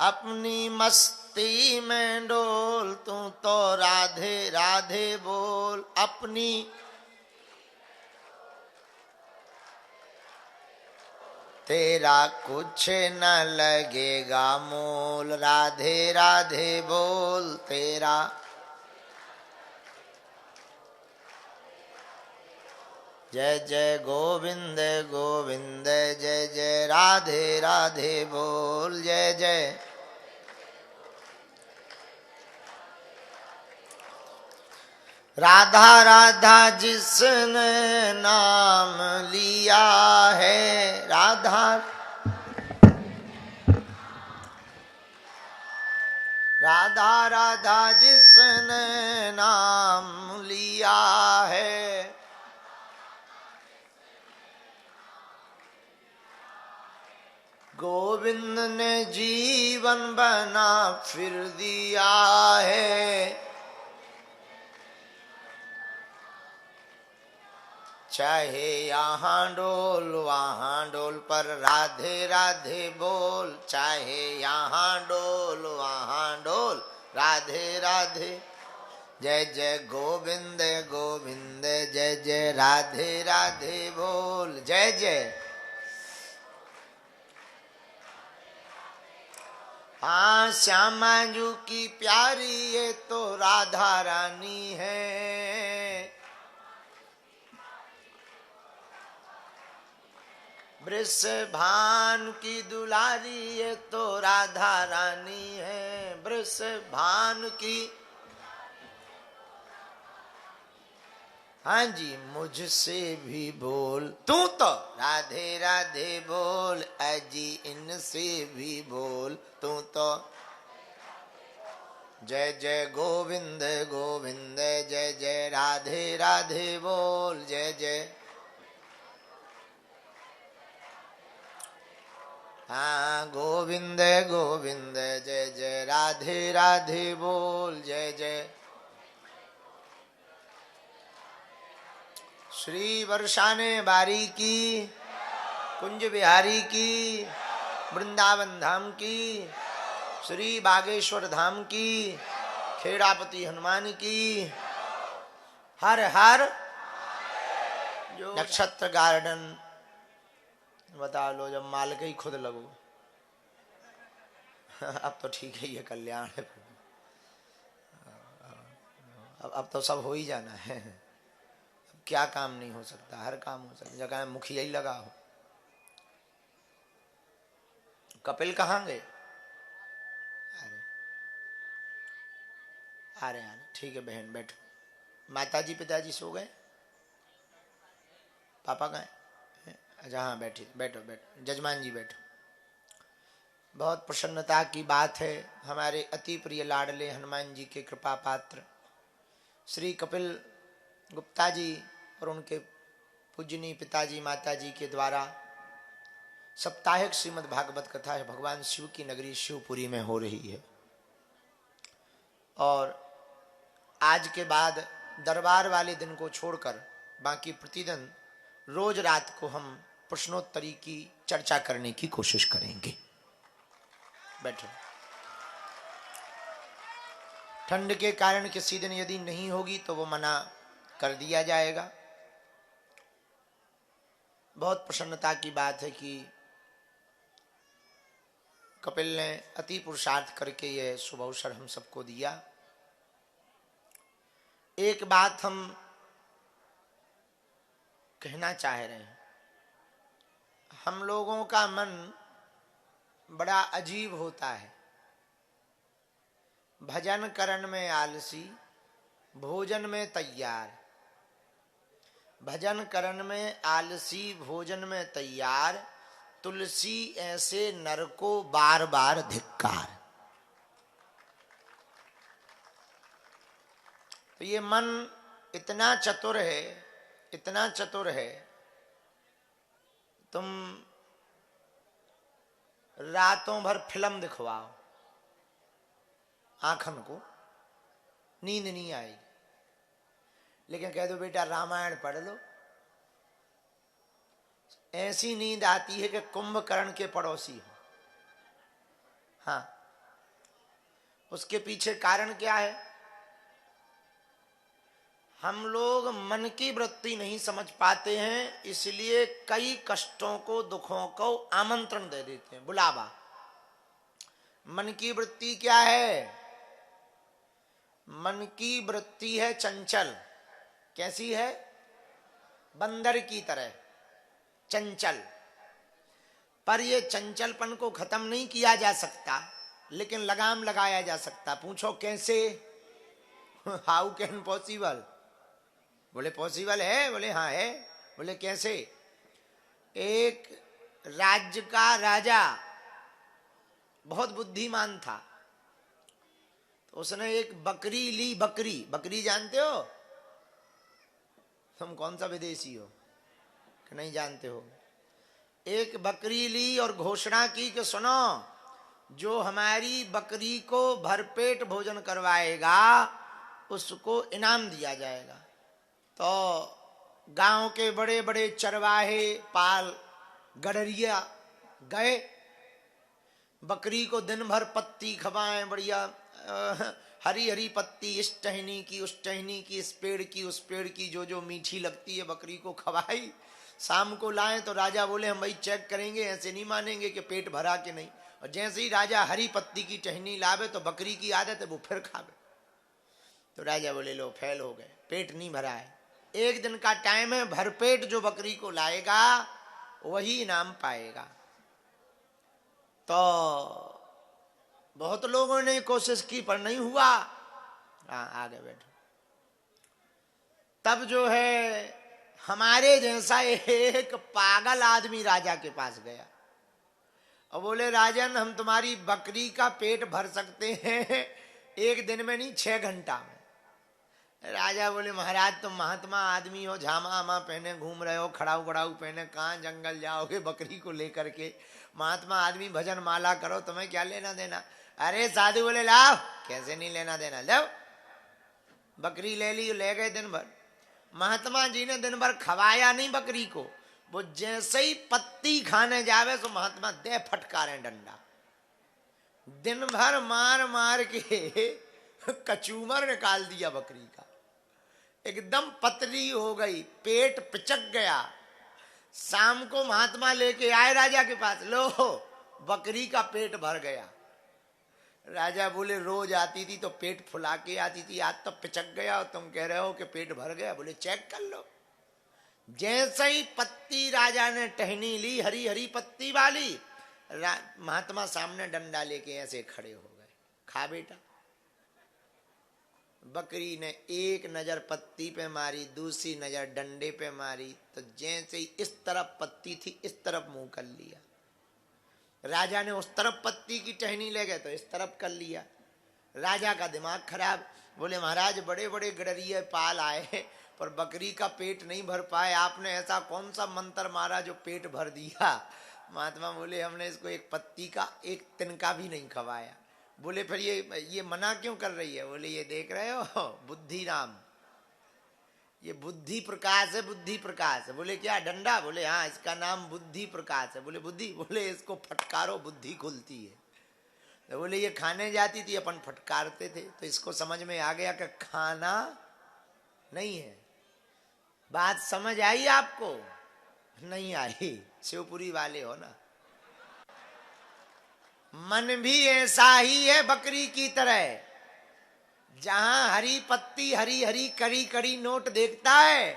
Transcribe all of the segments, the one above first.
अपनी मस्ती में डोल, तू तो राधे राधे बोल। अपनी तेरा कुछ न लगेगा मोल, राधे राधे बोल तेरा। जय जय गोविंद गोविंद, जय जय राधे राधे बोल। जय जय राधा राधा जिसने नाम लिया है, राधा राधा राधा जिसने नाम लिया है, गोविंद ने जीवन बना फिर दिया है। चाहे यहाँ डोल वहाँ डोल, पर राधे राधे बोल। चाहे यहाँ डोल वहाँ डोल, राधे राधे। जय जय गोविंद गोविंद, जय जय राधे राधे बोल। जय जय। हाँ श्यामा जू की प्यारी ये तो राधा रानी है, वृषभान की दुलारी ये तो राधा रानी है, वृषभान की। हाँ जी, मुझसे भी बोल, तू तो राधे राधे बोल। अजी इनसे भी बोल, तू तो। जय जय गोविंद गोविंद, जय जय राधे राधे बोल। जय जय। हाँ गोविंद गोविंद, जय जय राधे राधे बोल। जय जय। श्री वर्षाने बारी की, कुंज बिहारी की, वृंदावन धाम की, श्री बागेश्वर धाम की, खेड़ापति हनुमान की। हर हर। जो नक्षत्र गार्डन बता लो, जब मालिक ही खुद लगो। अब तो ठीक है, ये कल्याण है। अब तो सब हो ही जाना है। अब क्या काम नहीं हो सकता, हर काम हो सकता। जगह मुखिया ही लगा हो। कपिल कहाँ गए? अरे आ रहे ठीक है बहन, बैठो। माताजी पिताजी सो गए? पापा कहाँ? अच्छा हाँ बैठिए, बैठो बैठो। जजमान जी बैठो। बहुत प्रसन्नता की बात है, हमारे अति प्रिय लाडले हनुमान जी के कृपा पात्र श्री कपिल गुप्ता जी और उनके पूजनीय पिताजी माताजी के द्वारा साप्ताहिक श्रीमद् भागवत कथा है भगवान शिव की नगरी शिवपुरी में हो रही है। और आज के बाद दरबार वाले दिन को छोड़कर बाकी प्रतिदिन रोज रात को हम प्रश्नोत्तरी की चर्चा करने की कोशिश करेंगे। बैठो। ठंड के कारण किसी दिन यदि नहीं होगी तो वो मना कर दिया जाएगा। बहुत प्रसन्नता की बात है कि कपिल ने अति पुरुषार्थ करके यह शुभ अवसर हम सबको दिया। एक बात हम कहना चाह रहे हैं, हम लोगों का मन बड़ा अजीब होता है। भजन करन में आलसी, भोजन में तैयार। भजन करन में आलसी, भोजन में तैयार। तुलसी ऐसे नर को बार बार धिक्कार। तो ये मन इतना चतुर है, इतना चतुर है। तुम रातों भर फिल्म दिखवाओ, आंखन को नींद नहीं आएगी। लेकिन कह दो बेटा रामायण पढ़ लो, ऐसी नींद आती है कि कुंभकर्ण के पड़ोसी हो। हाँ, उसके पीछे कारण क्या है? हम लोग मन की वृत्ति नहीं समझ पाते हैं, इसलिए कई कष्टों को, दुखों को आमंत्रण दे देते हैं, बुलावा। मन की वृत्ति क्या है? मन की वृत्ति है चंचल। कैसी है? बंदर की तरह चंचल। पर ये चंचलपन को खत्म नहीं किया जा सकता, लेकिन लगाम लगाया जा सकता। पूछो कैसे? How can possible? बोले पॉसिबल है। बोले हाँ है। बोले कैसे? एक राज्य का राजा बहुत बुद्धिमान था, तो उसने एक बकरी ली। बकरी, बकरी जानते हो? तुम कौन सा विदेशी हो कि नहीं जानते हो? एक बकरी ली और घोषणा की कि सुनो, जो हमारी बकरी को भरपेट भोजन करवाएगा उसको इनाम दिया जाएगा। तो गांव के बड़े बड़े चरवाहे, पाल, गडरिया गए, बकरी को दिन भर पत्ती खवाएं, बढ़िया हरी हरी पत्ती, इस टहनी की, उस टहनी की, इस पेड़ की, उस पेड़ की, जो जो मीठी लगती है बकरी को खवाई। शाम को लाएं तो राजा बोले हम भाई चेक करेंगे, ऐसे नहीं मानेंगे कि पेट भरा कि नहीं। और जैसे ही राजा हरी पत्ती की टहनी लावे तो बकरी की आदत है वो फिर खावे। तो राजा बोले लो फेल हो गए, पेट नहीं भरा है। एक दिन का टाइम है, भरपेट जो बकरी को लाएगा वही इनाम पाएगा। तो बहुत लोगों ने कोशिश की पर नहीं हुआ। आगे बैठो। तब जो है हमारे जैसा एक पागल आदमी राजा के पास गया और बोले राजन, हम तुम्हारी बकरी का पेट भर सकते हैं एक दिन में नहीं, 6 घंटा में। राजा बोले महाराज तुम महात्मा आदमी हो, झामा आमा पहने घूम रहे हो, खड़ाऊ बड़ाऊ पहने, कहाँ जंगल जाओगे बकरी को लेकर के? महात्मा आदमी भजन माला करो, तुम्हें क्या लेना देना? अरे साधु बोले लाओ। कैसे नहीं लेना देना? लो बकरी ले ली, ले गए दिन भर। महात्मा जी ने दिन भर खवाया नहीं बकरी को। वो जैसे ही पत्ती खाने जावे तो महात्मा दे फटकारे डंडा, दिन भर मार मार के कचूमर निकाल दिया बकरी का। एकदम पतली हो गई, पेट पिचक गया। शाम को महात्मा लेके आए राजा के पास, लो बकरी का पेट भर गया। राजा बोले रोज आती थी तो पेट फुला के आती थी, आज तो पिचक गया और तुम कह रहे हो कि पेट भर गया। बोले चेक कर लो। जैसे ही पत्ती राजा ने टहनी ली, हरी हरी पत्ती वाली, महात्मा सामने डंडा लेके ऐसे खड़े हो गए, खा बेटा। बकरी ने एक नजर पत्ती पे मारी, दूसरी नजर डंडे पे मारी, तो जैसे ही इस तरफ पत्ती थी इस तरफ मुंह कर लिया। राजा ने उस तरफ पत्ती की टहनी ले गए तो इस तरफ कर लिया। राजा का दिमाग खराब। बोले महाराज बड़े बड़े गडरिये पाल आए पर बकरी का पेट नहीं भर पाए, आपने ऐसा कौन सा मंत्र मारा जो पेट भर दिया? महात्मा बोले हमने इसको एक पत्ती का एक तिनका भी नहीं खवाया। बोले फिर ये मना क्यों कर रही है? बोले ये देख रहे हो बुद्धि नाम, ये बुद्धि प्रकाश है, बुद्धि प्रकाश है। बोले क्या डंडा? बोले हाँ, इसका नाम बुद्धि प्रकाश है। बोले बुद्धि? बोले इसको फटकारो बुद्धि खुलती है। तो बोले ये खाने जाती थी अपन फटकारते थे, तो इसको समझ में आ गया कि खाना नहीं है। बात समझ आई आपको? नहीं आई, शिवपुरी वाले हो ना। मन भी ऐसा ही है बकरी की तरह, जहां हरी पत्ती, हरी हरी कड़ी कड़ी नोट देखता है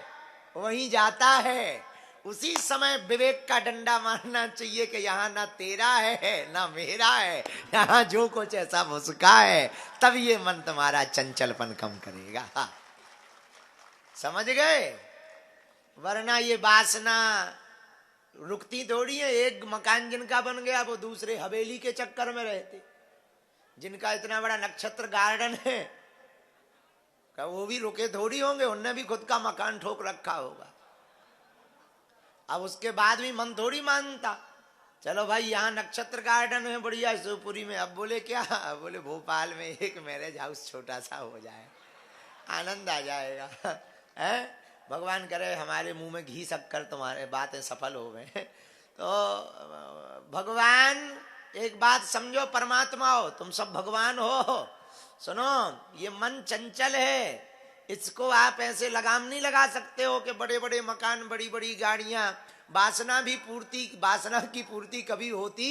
वहीं जाता है। उसी समय विवेक का डंडा मारना चाहिए कि यहाँ ना तेरा है ना मेरा है, यहाँ जो कुछ है सब उसका है। तब ये मन तुम्हारा चंचलपन कम करेगा। समझ गए? वरना ये वासना रुकती थोड़ी है। एक मकान जिनका बन गया वो दूसरे हवेली के चक्कर में रहते। जिनका इतना बड़ा नक्षत्र गार्डन है वो भी रुके थोड़ी होंगे, उनने भी खुद का मकान ठोक रखा होगा। अब उसके बाद भी मन थोड़ी मानता। चलो भाई यहाँ नक्षत्र गार्डन है बढ़िया शिवपुरी में। अब बोले क्या? बोले भोपाल में एक मैरिज हाउस छोटा सा हो जाए, आनंद आ जाएगा। है भगवान करे हमारे मुंह में घी शक्कर तुम्हारे बातें सफल हो गए। तो भगवान, एक बात समझो, परमात्मा हो, तुम सब भगवान हो, सुनो, ये मन चंचल है, इसको आप ऐसे लगाम नहीं लगा सकते हो कि बड़े बड़े मकान, बड़ी बड़ी गाड़ियां, वासना की पूर्ति कभी होती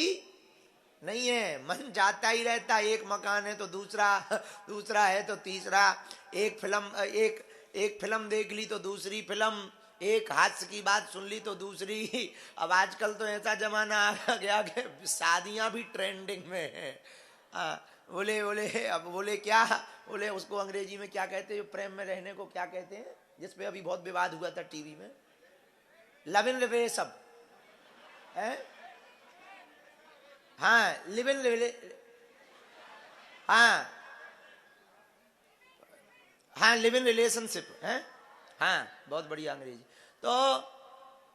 नहीं है। मन जाता ही रहता, एक मकान है तो दूसरा, दूसरा है तो तीसरा, एक फिल्म देख ली तो दूसरी फिल्म, एक हास्य की बात सुन ली तो दूसरी। अब आजकल तो ऐसा जमाना आ गया कि शादियां भी ट्रेंडिंग में है। बोले बोले अब बोले क्या, बोले उसको अंग्रेजी में क्या कहते हैं, प्रेम में रहने को क्या कहते हैं, जिसपे अभी बहुत विवाद हुआ था टीवी में, लव इन रिलेशन है। हाँ, लिव इन, हाँ हाँ, लिव इन रिलेशनशिप है। हाँ, बहुत बढ़िया अंग्रेजी। तो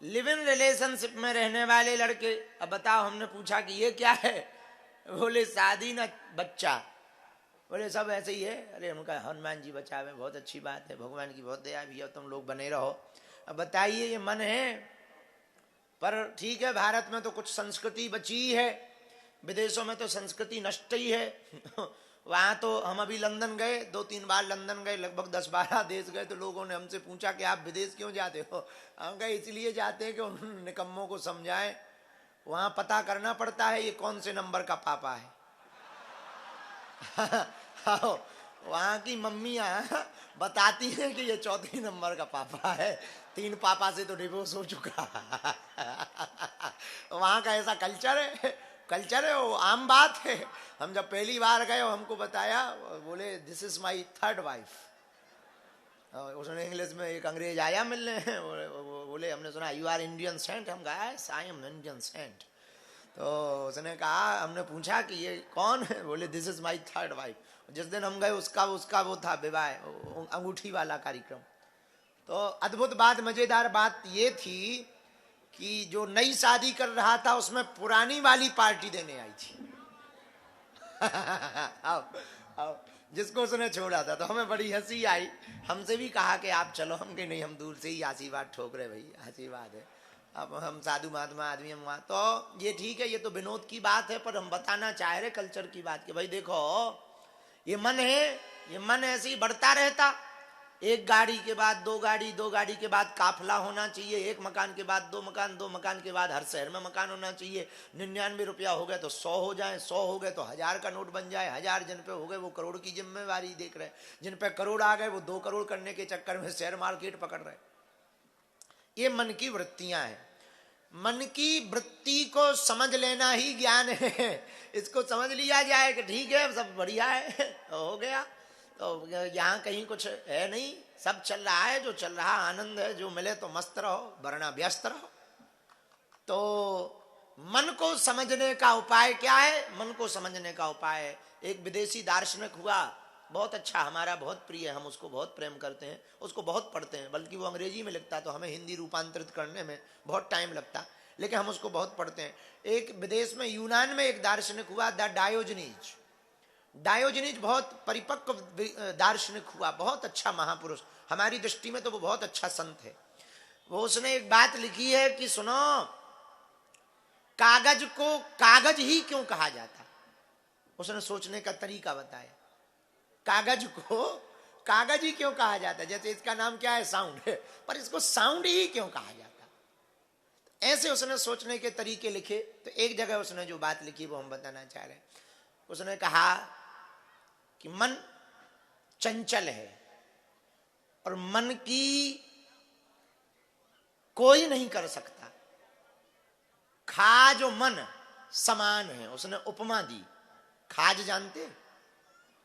लिव इन रिलेशनशिप में रहने वाले लड़के, अब बताओ, हमने पूछा कि ये क्या है, बोले शादी ना बच्चा, बोले सब ऐसे ही है। अरे उनका हनुमान जी बचावे, बहुत अच्छी बात है, भगवान की बहुत दया भी है, तुम लोग बने रहो। अब बताइए, ये मन है, पर ठीक है, भारत में तो कुछ संस्कृति बची है, विदेशों में तो संस्कृति नष्ट ही है। वहाँ तो हम अभी लंदन गए, 2-3 बार लंदन गए, लगभग 10-12 देश गए, तो लोगों ने हमसे पूछा कि आप विदेश क्यों जाते हो। हम कहे इसलिए जाते हैं कि उन निकम्मों को समझाएं। वहाँ पता करना पड़ता है ये कौन से नंबर का पापा है। वहाँ की मम्मियाँ बताती हैं कि ये 4 नंबर का पापा है, 3 पापा से तो डिवोर्स हो चुका। वहाँ का ऐसा कल्चर है, वो आम बात है। हम जब पहली बार गए, हमको बताया, बोले this is my 3rd wife. उसने इंग्लिश में, एक अंग्रेज आया मिलने, बोले हमने सुना यू आर इंडियन सेंट। हम कहा आई एम इंडियन सेंट। तो उसने कहा, हमने पूछा कि ये कौन है, बोले this is my 3rd wife. जिस दिन हम गए उसका वो था विवाह, अंगूठी वाला कार्यक्रम। तो अद्भुत बात, मजेदार बात ये थी कि जो नई शादी कर रहा था उसमें पुरानी वाली पार्टी देने आई थी। आओ, जिसको उसने छोड़ा था। तो हमें बड़ी हंसी आई, हमसे भी कहा कि आप चलो, हम कहीं नहीं, हम दूर से ही आशीर्वाद ठोक रहे, भाई आशीर्वाद है, अब हम साधु महात्मा आदमी हम। तो ये ठीक है, ये तो विनोद की बात है, पर हम बताना चाह रहे कल्चर की बात कि भाई देखो, ये मन है, ये मन ऐसे ही बढ़ता रहता, एक गाड़ी के बाद 2 गाड़ी, 2 गाड़ी के बाद काफिला होना चाहिए, एक मकान के बाद 2 मकान, 2 मकान के बाद हर शहर में मकान होना चाहिए। 99 रुपया हो गए तो 100 हो जाए, 100 हो गए तो 1000 का नोट बन जाए, 1000 जिन पे हो गए वो करोड़ की जिम्मेवारी देख रहे, जिन पे करोड़ आ गए वो 2 करोड़ करने के चक्कर में शेयर मार्केट पकड़ रहे। ये मन की वृत्तियां हैं। मन की वृत्ति को समझ लेना ही ज्ञान है। इसको समझ लिया जाए कि ठीक है, सब बढ़िया है, हो गया, तो यहाँ कहीं कुछ है नहीं, सब चल रहा है, जो चल रहा आनंद है, जो मिले तो मस्त रहो, वरना व्यस्त रहो। तो मन को समझने का उपाय क्या है? मन को समझने का उपाय, एक विदेशी दार्शनिक हुआ, बहुत अच्छा, हमारा बहुत प्रिय है, हम उसको बहुत प्रेम करते हैं, उसको बहुत पढ़ते हैं, बल्कि वो अंग्रेजी में लिखता तो हमें हिंदी रूपांतरित करने में बहुत टाइम लगता, लेकिन हम उसको बहुत पढ़ते हैं। एक विदेश में, यूनान में एक दार्शनिक हुआ, द डायोजनीज। डायोजनीज बहुत परिपक्व दार्शनिक हुआ, बहुत अच्छा महापुरुष, हमारी दृष्टि में तो वो बहुत अच्छा संत है। वो उसने एक बात लिखी है कि सुनो, कागज को कागज ही क्यों कहा जाता, उसने सोचने का तरीका बताया। कागज को कागज ही क्यों कहा जाता, जैसे इसका नाम क्या है, साउंड है, पर इसको साउंड ही क्यों कहा जाता। ऐसे उसने सोचने के तरीके लिखे। तो एक जगह उसने जो बात लिखी वो हम बताना चाह रहे हैं। उसने कहा कि मन चंचल है और मन की कोई नहीं कर सकता, खाज और मन समान है। उसने उपमा दी, खाज जानते,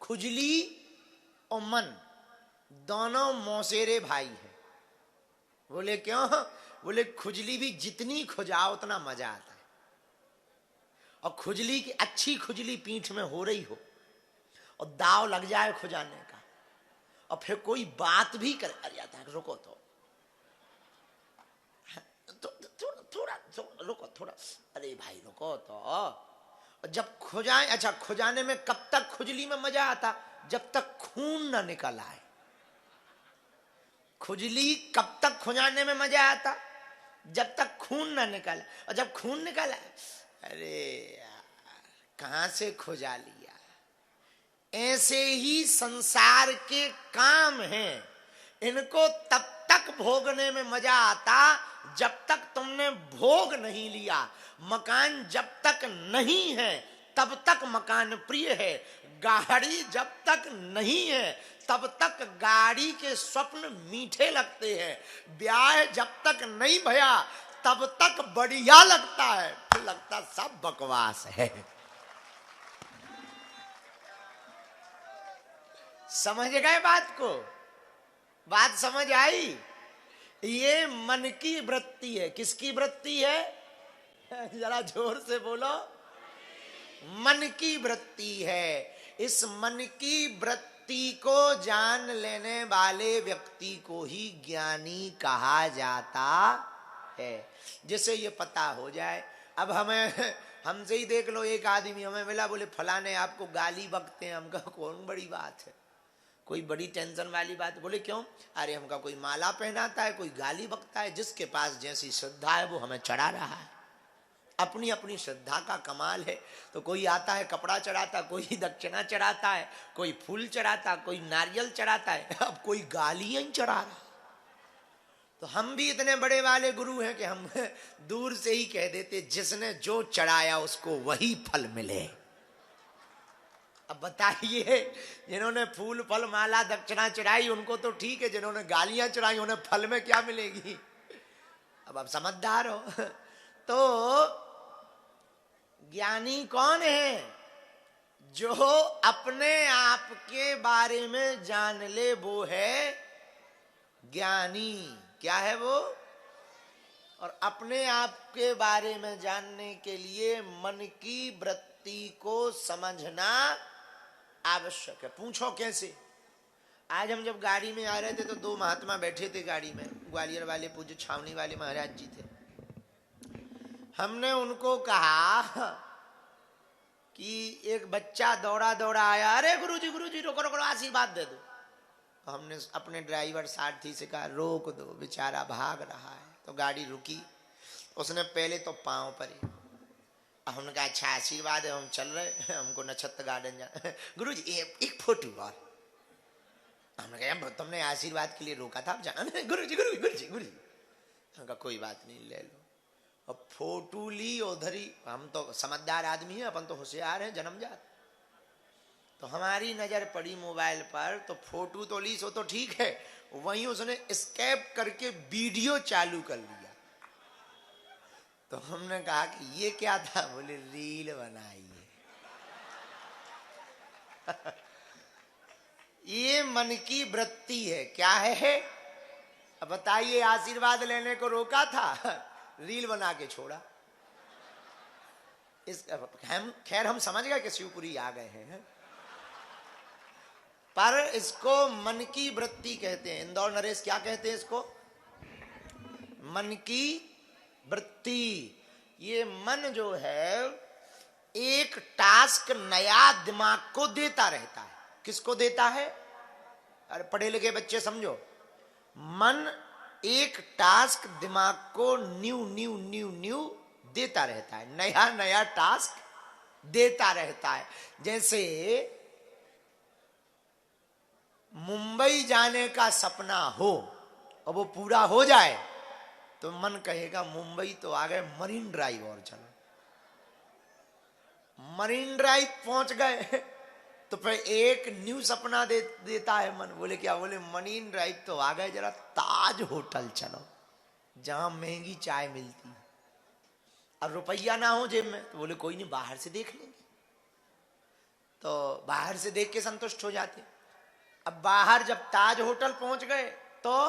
खुजली और मन दोनों मौसेरे भाई हैं। बोले क्यों? बोले खुजली भी जितनी खुजाओ उतना मजा आता है, और खुजली की अच्छी खुजली पीठ में हो रही हो और दाव लग जाए खुजाने का, और फिर कोई बात भी करे, अरे यार रुको थोड़ा रुको थोड़ा, अरे भाई रुको तो। जब खुजाए, अच्छा खुजाने में कब तक खुजली में मजा आता? जब तक खून ना निकल आए। खुजली कब तक खुजाने में मजा आता? जब तक खून ना निकले। और जब खून निकला, अरे यार कहां से खुजा लिया, ऐसे ही संसार के काम हैं, इनको तब तक भोगने में मजा आता जब तक तुमने भोग नहीं लिया। मकान जब तक नहीं है तब तक मकान प्रिय है, गाड़ी जब तक नहीं है तब तक गाड़ी के स्वप्न मीठे लगते हैं, ब्याह जब तक नहीं भया तब तक बढ़िया लगता है, फिर लगता सब बकवास है। समझ गए बात को? बात समझ आई? ये मन की वृत्ति है। किसकी वृत्ति है? जरा जोर से बोलो। मन की वृत्ति है। इस मन की वृत्ति को जान लेने वाले व्यक्ति को ही ज्ञानी कहा जाता है। जिसे ये पता हो जाए। अब हमें हमसे ही देख लो, एक आदमी हमें मिला, बोले फलाने आपको गाली बकते हैं। हमका कौन बड़ी बात है, कोई बड़ी टेंशन वाली बात? बोले क्यों? अरे हमका कोई माला पहनाता है, कोई गाली बकता है, जिसके पास जैसी श्रद्धा है वो हमें चढ़ा रहा है। अपनी अपनी श्रद्धा का कमाल है। तो कोई आता है कपड़ा चढ़ाता, कोई दक्षिणा चढ़ाता है, कोई फूल चढ़ाता, कोई नारियल चढ़ाता है, अब कोई गालियां ही चढ़ा रहा। तो हम भी इतने बड़े वाले गुरु हैं कि हम दूर से ही कह देते जिसने जो चढ़ाया उसको वही फल मिले। अब बताइए, जिन्होंने फूल फल माला दक्षिणा चढ़ाई उनको तो ठीक है, जिन्होंने गालियां चढ़ाई उन्हें फल में क्या मिलेगी? अब आप समझदार हो। तो ज्ञानी कौन है? जो अपने आप के बारे में जान ले वो है ज्ञानी। क्या है वो? और अपने आप के बारे में जानने के लिए मन की वृत्ति को समझना आवश्यक है। पूछो कैसे? आज हम जब गाड़ी में आ रहे थे तो दो महात्मा बैठे थे गाड़ी में, ग्वालियर वाले पूज्य छावनी वाले महाराज जी थे। हमने उनको कहा कि एक बच्चा दौड़ा दौड़ा आया, अरे गुरुजी रोको रोको, आशीर्वाद दे दो। तो हमने अपने ड्राइवर सारथी से कहा रोक दो, बेचारा भाग रहा है। तो गाड़ी रुकी, उसने पहले तो पांव परे। हमने कहा अच्छा आशीर्वाद है, हम चल रहे, हमको नक्षत्र गार्डन जाना। गुरुजी एक फोटो और। हमने कहा तुमने आशीर्वाद के लिए रोका था, आप जाना। गुरुजी हमने कहा कोई बात नहीं, ले लो। अब फोटो ली उधर ही। हम तो समझदार आदमी है, अपन तो होशियार है जन्मजात। तो हमारी नजर पड़ी मोबाइल पर, तो फोटो तो ली, सो तो ठीक है, वहीं उसने स्कैप करके वीडियो चालू कर लिया। तो हमने कहा कि ये क्या था? बोले रील बनाई है। ये मन की वृत्ति है। क्या है? अब बताइए, आशीर्वाद लेने को रोका था, रील बना के छोड़ा। खैर हम समझ गए कि शिवपुरी आ गए हैं, पर इसको मन की वृत्ति कहते हैं। इंदौर नरेश क्या कहते हैं इसको? मन की वृत्ति। ये मन जो है एक टास्क नया दिमाग को देता रहता है। किसको देता है? अरे पढ़े लिखे बच्चे समझो, मन एक टास्क दिमाग को न्यू देता रहता है, नया नया टास्क देता रहता है। जैसे मुंबई जाने का सपना हो और वो पूरा हो जाए तो मन कहेगा मुंबई तो आ गए, मरीन ड्राइव और चलो। मरीन ड्राइव पहुंच गए तो फिर एक न्यू सपना देता है मन। बोले क्या? बोले मरीन ड्राइव तो आ गए, जरा ताज होटल चलो जहां महंगी चाय मिलती है। अब रुपया ना हो जेब में तो बोले कोई नहीं, बाहर से देख लेंगे। तो बाहर से देख के संतुष्ट हो जाते। अब बाहर जब ताज होटल पहुंच गए तो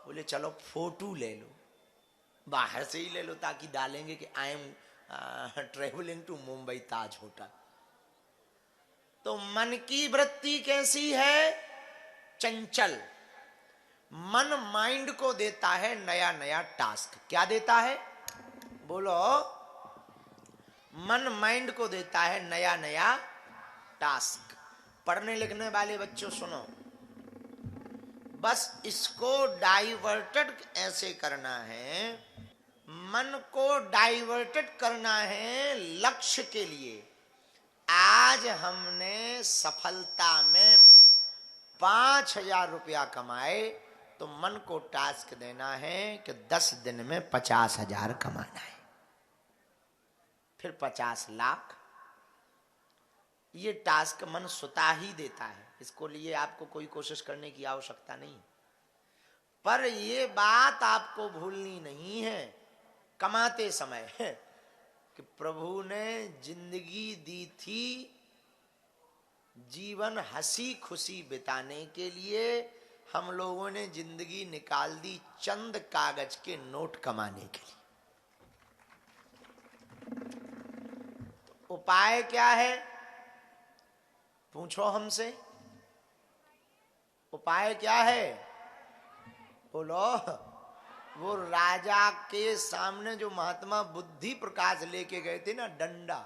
बोले चलो फोटो ले लो, बाहर से ही ले लो ताकि डालेंगे कि I am travelling to Mumbai Taj hotel. तो मन की वृत्ति कैसी है? चंचल। मन माइंड को देता है नया नया टास्क। क्या देता है? बोलो। मन माइंड को देता है नया नया टास्क। पढ़ने लिखने वाले बच्चों सुनो, बस इसको डाइवर्टेड ऐसे करना है, मन को डाइवर्टेड करना है लक्ष्य के लिए। आज हमने सफलता में 5,000 रुपया कमाए तो मन को टास्क देना है कि 10 दिन में 50,000 कमाना है, फिर 50 लाख। ये टास्क मन स्वतः ही देता है, इसको लिए आपको कोई कोशिश करने की आवश्यकता नहीं। पर ये बात आपको भूलनी नहीं है कमाते समय कि प्रभु ने जिंदगी दी थी जीवन हंसी खुशी बिताने के लिए, हम लोगों ने जिंदगी निकाल दी चंद कागज के नोट कमाने के लिए। तो उपाय क्या है, पूछो हमसे, उपाय क्या है? बोलो। वो राजा के सामने जो महात्मा बुद्धि प्रकाश लेके गए थे ना, डंडा,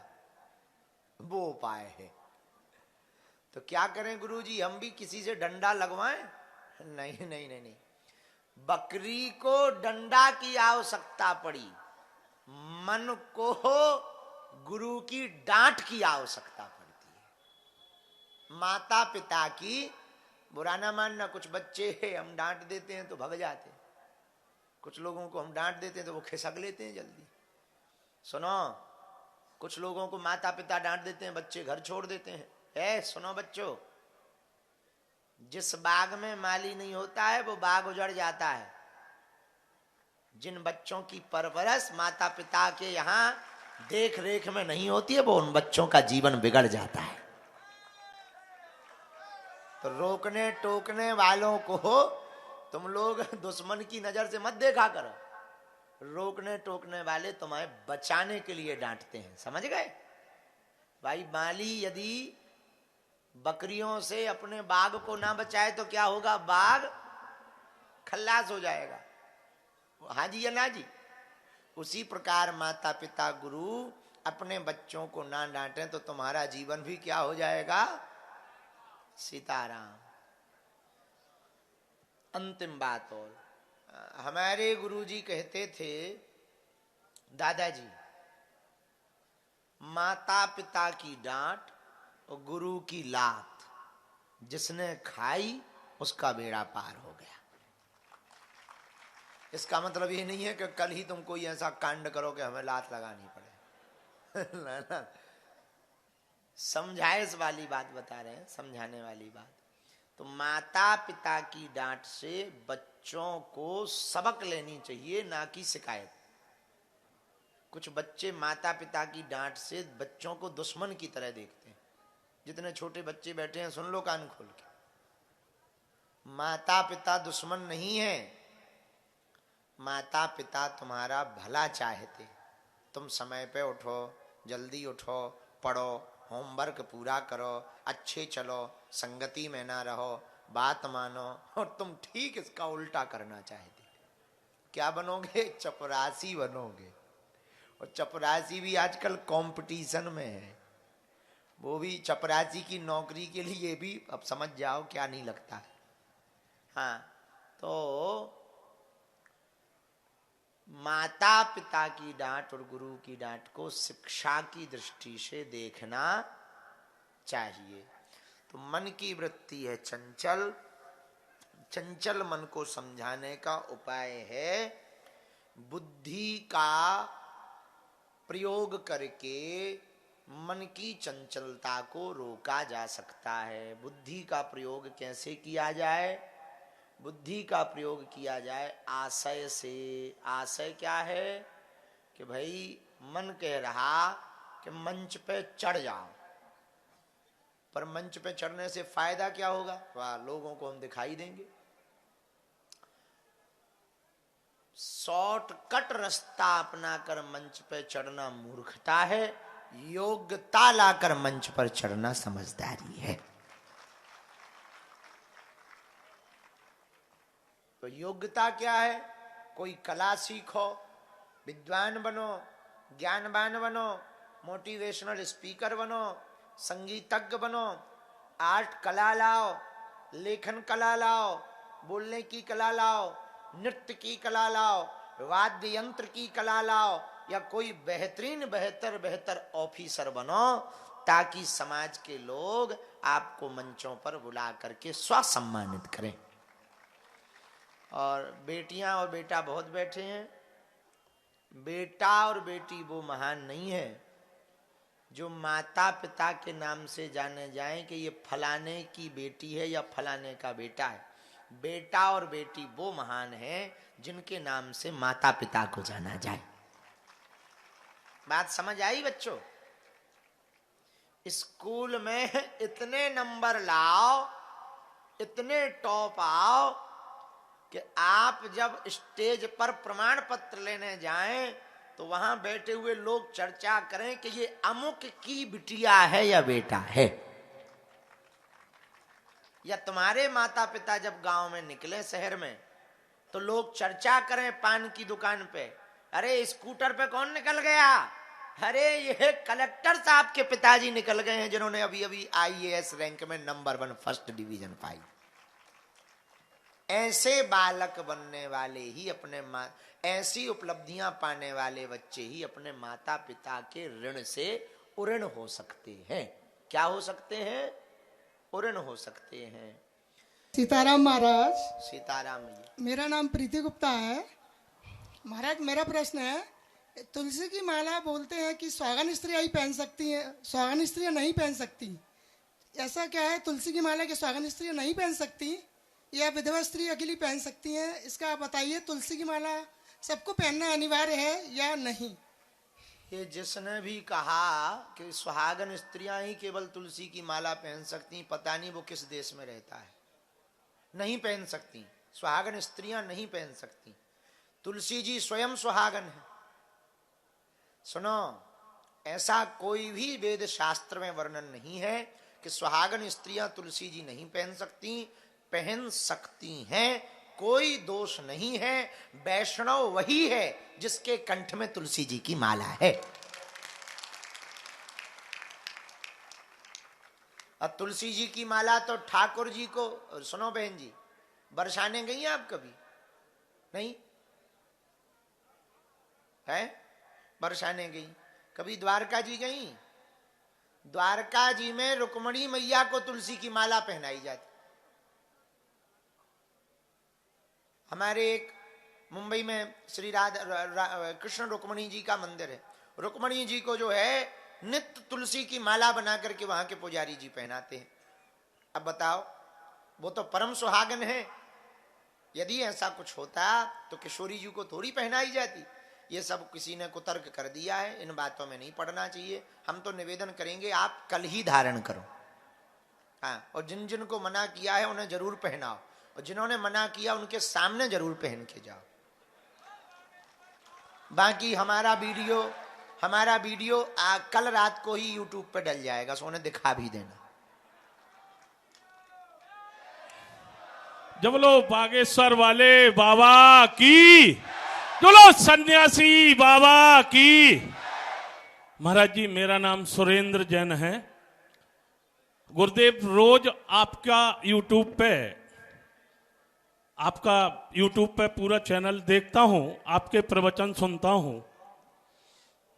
वो उपाय है। तो क्या करें गुरुजी, हम भी किसी से डंडा लगवाएं? नहीं नहीं नहीं नहीं, बकरी को डंडा की आवश्यकता पड़ी, मन को गुरु की डांट की आवश्यकता पड़ती है। माता पिता की, बुरा ना मानना, कुछ बच्चे हम डांट देते हैं तो भग जाते, कुछ लोगों को हम डांट देते हैं तो वो खिसक लेते हैं जल्दी। सुनो, कुछ लोगों को माता पिता डांट देते हैं, बच्चे घर छोड़ देते हैं। सुनो बच्चों, जिस बाग में माली नहीं होता है वो बाग उजड़ जाता है। जिन बच्चों की परवरिश माता पिता के यहाँ देख रेख में नहीं होती है, वो उन बच्चों का जीवन बिगड़ जाता है। तो रोकने टोकने वालों को तुम लोग दुश्मन की नजर से मत देखा करो, रोकने टोकने वाले तुम्हें बचाने के लिए डांटते हैं, समझ गए भाई? माली यदि बकरियों से अपने बाग को ना बचाए तो क्या होगा? बाग खल्लास हो जाएगा। हाँ जी या ना जी? उसी प्रकार माता पिता गुरु अपने बच्चों को ना डांटे तो तुम्हारा जीवन भी क्या हो जाएगा? सीताराम। अंतिम बात, और हमारे गुरुजी कहते थे, दादाजी, माता पिता की डांट और गुरु की लात जिसने खाई उसका बेड़ा पार हो गया। इसका मतलब ये नहीं है कि कल ही तुम कोई ऐसा कांड करो कि हमें लात लगानी पड़े ना, ना। समझाइश वाली बात बता रहे हैं, समझाने वाली बात। तो माता पिता की डांट से बच्चों को सबक लेनी चाहिए, ना कि शिकायत। कुछ बच्चे माता पिता की डांट से बच्चों को दुश्मन की तरह देखते हैं। जितने छोटे बच्चे बैठे हैं सुन लो कान खोल के, माता पिता दुश्मन नहीं है, माता पिता तुम्हारा भला चाहते। तुम समय पे उठो, जल्दी उठो, पढ़ो, होमवर्क पूरा करो, अच्छे चलो, संगति में ना रहो, बात मानो, और तुम ठीक इसका उल्टा करना चाहते। क्या बनोगे? चपरासी बनोगे। और चपरासी भी आजकल कंपटीशन में है, वो भी चपरासी की नौकरी के लिए भी अब समझ जाओ क्या नहीं लगता है। हाँ, तो माता पिता की डांट और गुरु की डांट को शिक्षा की दृष्टि से देखना चाहिए। तो मन की वृत्ति है चंचल, चंचल मन को समझाने का उपाय है बुद्धि का प्रयोग करके मन की चंचलता को रोका जा सकता है। बुद्धि का प्रयोग कैसे किया जाए? बुद्धि का प्रयोग किया जाए आशय से। आशय क्या है? कि भाई मन कह रहा कि मंच पे चढ़ जाओ, पर मंच पे चढ़ने से फायदा क्या होगा? वाह, लोगों को हम दिखाई देंगे। शॉर्टकट रास्ता अपनाकर मंच पे चढ़ना मूर्खता है, योग्यता लाकर मंच पर चढ़ना समझदारी है। तो योग्यता क्या है? कोई कला सीखो, विद्वान बनो, ज्ञानवान बनो, मोटिवेशनल स्पीकर बनो, संगीतज्ञ बनो, आर्ट कला लाओ, लेखन कला लाओ, बोलने की कला लाओ, नृत्य की कला लाओ, वाद्य यंत्र की कला लाओ, या कोई बेहतरीन बेहतर ऑफिसर बनो, ताकि समाज के लोग आपको मंचों पर बुला करके स्वसम्मानित करें। और बेटियां और बेटा बहुत बैठे हैं। बेटा और बेटी वो महान नहीं है जो माता पिता के नाम से जाने जाएं कि ये फलाने की बेटी है या फलाने का बेटा है। बेटा और बेटी वो महान है जिनके नाम से माता पिता को जाना जाए। बात समझ आई बच्चों? स्कूल में इतने नंबर लाओ, इतने टॉप आओ कि आप जब स्टेज पर प्रमाण पत्र लेने जाएं तो वहां बैठे हुए लोग चर्चा करें कि ये अमुक की बिटिया है या बेटा है। या तुम्हारे माता पिता जब गांव में निकले शहर में तो लोग चर्चा करें पान की दुकान पे, अरे स्कूटर पे कौन निकल गया, अरे ये कलेक्टर साहब के पिताजी निकल गए हैं जिन्होंने अभी अभी IAS रैंक में नंबर 1 फर्स्ट डिवीजन पाई। ऐसे बालक बनने वाले ही अपने ऐसी उपलब्धियां पाने वाले बच्चे ही अपने माता पिता के ऋण से उऋण हो सकते हैं। क्या हो सकते हैं? उऋण हो सकते हैं। सीताराम महाराज। सीताराम जी। मेरा नाम प्रीति गुप्ता है। महाराज मेरा प्रश्न है, तुलसी की माला बोलते हैं कि सुहागन स्त्रियां ही पहन सकती हैं, सुहागन स्त्रियां नहीं पहन सकती, ऐसा क्या है? तुलसी की माला के सुहागन स्त्रियां नहीं पहन सकती या विधवा स्त्री अकेली पहन सकती हैं? इसका आप बताइए। तुलसी की माला सबको पहनना अनिवार्य है या नहीं? ये जिसने भी कहा कि सुहागन स्त्रियां ही केवल तुलसी की माला पहन सकती, पता नहीं वो किस देश में रहता है। नहीं पहन सकती, सुहागन स्त्रियां नहीं पहन सकती। तुलसी जी स्वयं सुहागन है। सुनो, ऐसा कोई भी वेद शास्त्र में वर्णन नहीं है कि सुहागन स्त्रियां तुलसी जी नहीं पहन सकती। पहन सकती हैं, कोई दोष नहीं है। वैष्णव वही है जिसके कंठ में तुलसी जी की माला है। अब तुलसी जी की माला तो ठाकुर जी को, सुनो बहन जी, बरसाने गई हैं आप कभी? नहीं है? बरसाने गई? कभी द्वारका जी गई? द्वारका जी में रुक्मणी मैया को तुलसी की माला पहनाई जाती। हमारे एक मुंबई में श्री कृष्ण रुक्मणी जी का मंदिर है। रुक्मणी जी को जो है नित्य तुलसी की माला बना करके वहां के पुजारी जी पहनाते हैं। अब बताओ, वो तो परम सुहागन है। यदि ऐसा कुछ होता तो किशोरी जी को थोड़ी पहनाई जाती। ये सब किसी ने कुतर्क कर दिया है, इन बातों में नहीं पड़ना चाहिए। हम तो निवेदन करेंगे आप कल ही धारण करो। हाँ, और जिन जिन को मना किया है उन्हें जरूर पहनाओ, और जिन्होंने मना किया उनके सामने जरूर पहन के जाओ। बाकी हमारा वीडियो कल रात को ही YouTube पे डल जाएगा, सो उन्हें दिखा भी देना। जब लो बागेश्वर वाले बाबा की, चलो सन्यासी बाबा की। महाराज जी, मेरा नाम सुरेंद्र जैन है। गुरुदेव, रोज आपका YouTube पे पूरा चैनल देखता हूं, आपके प्रवचन सुनता हूं।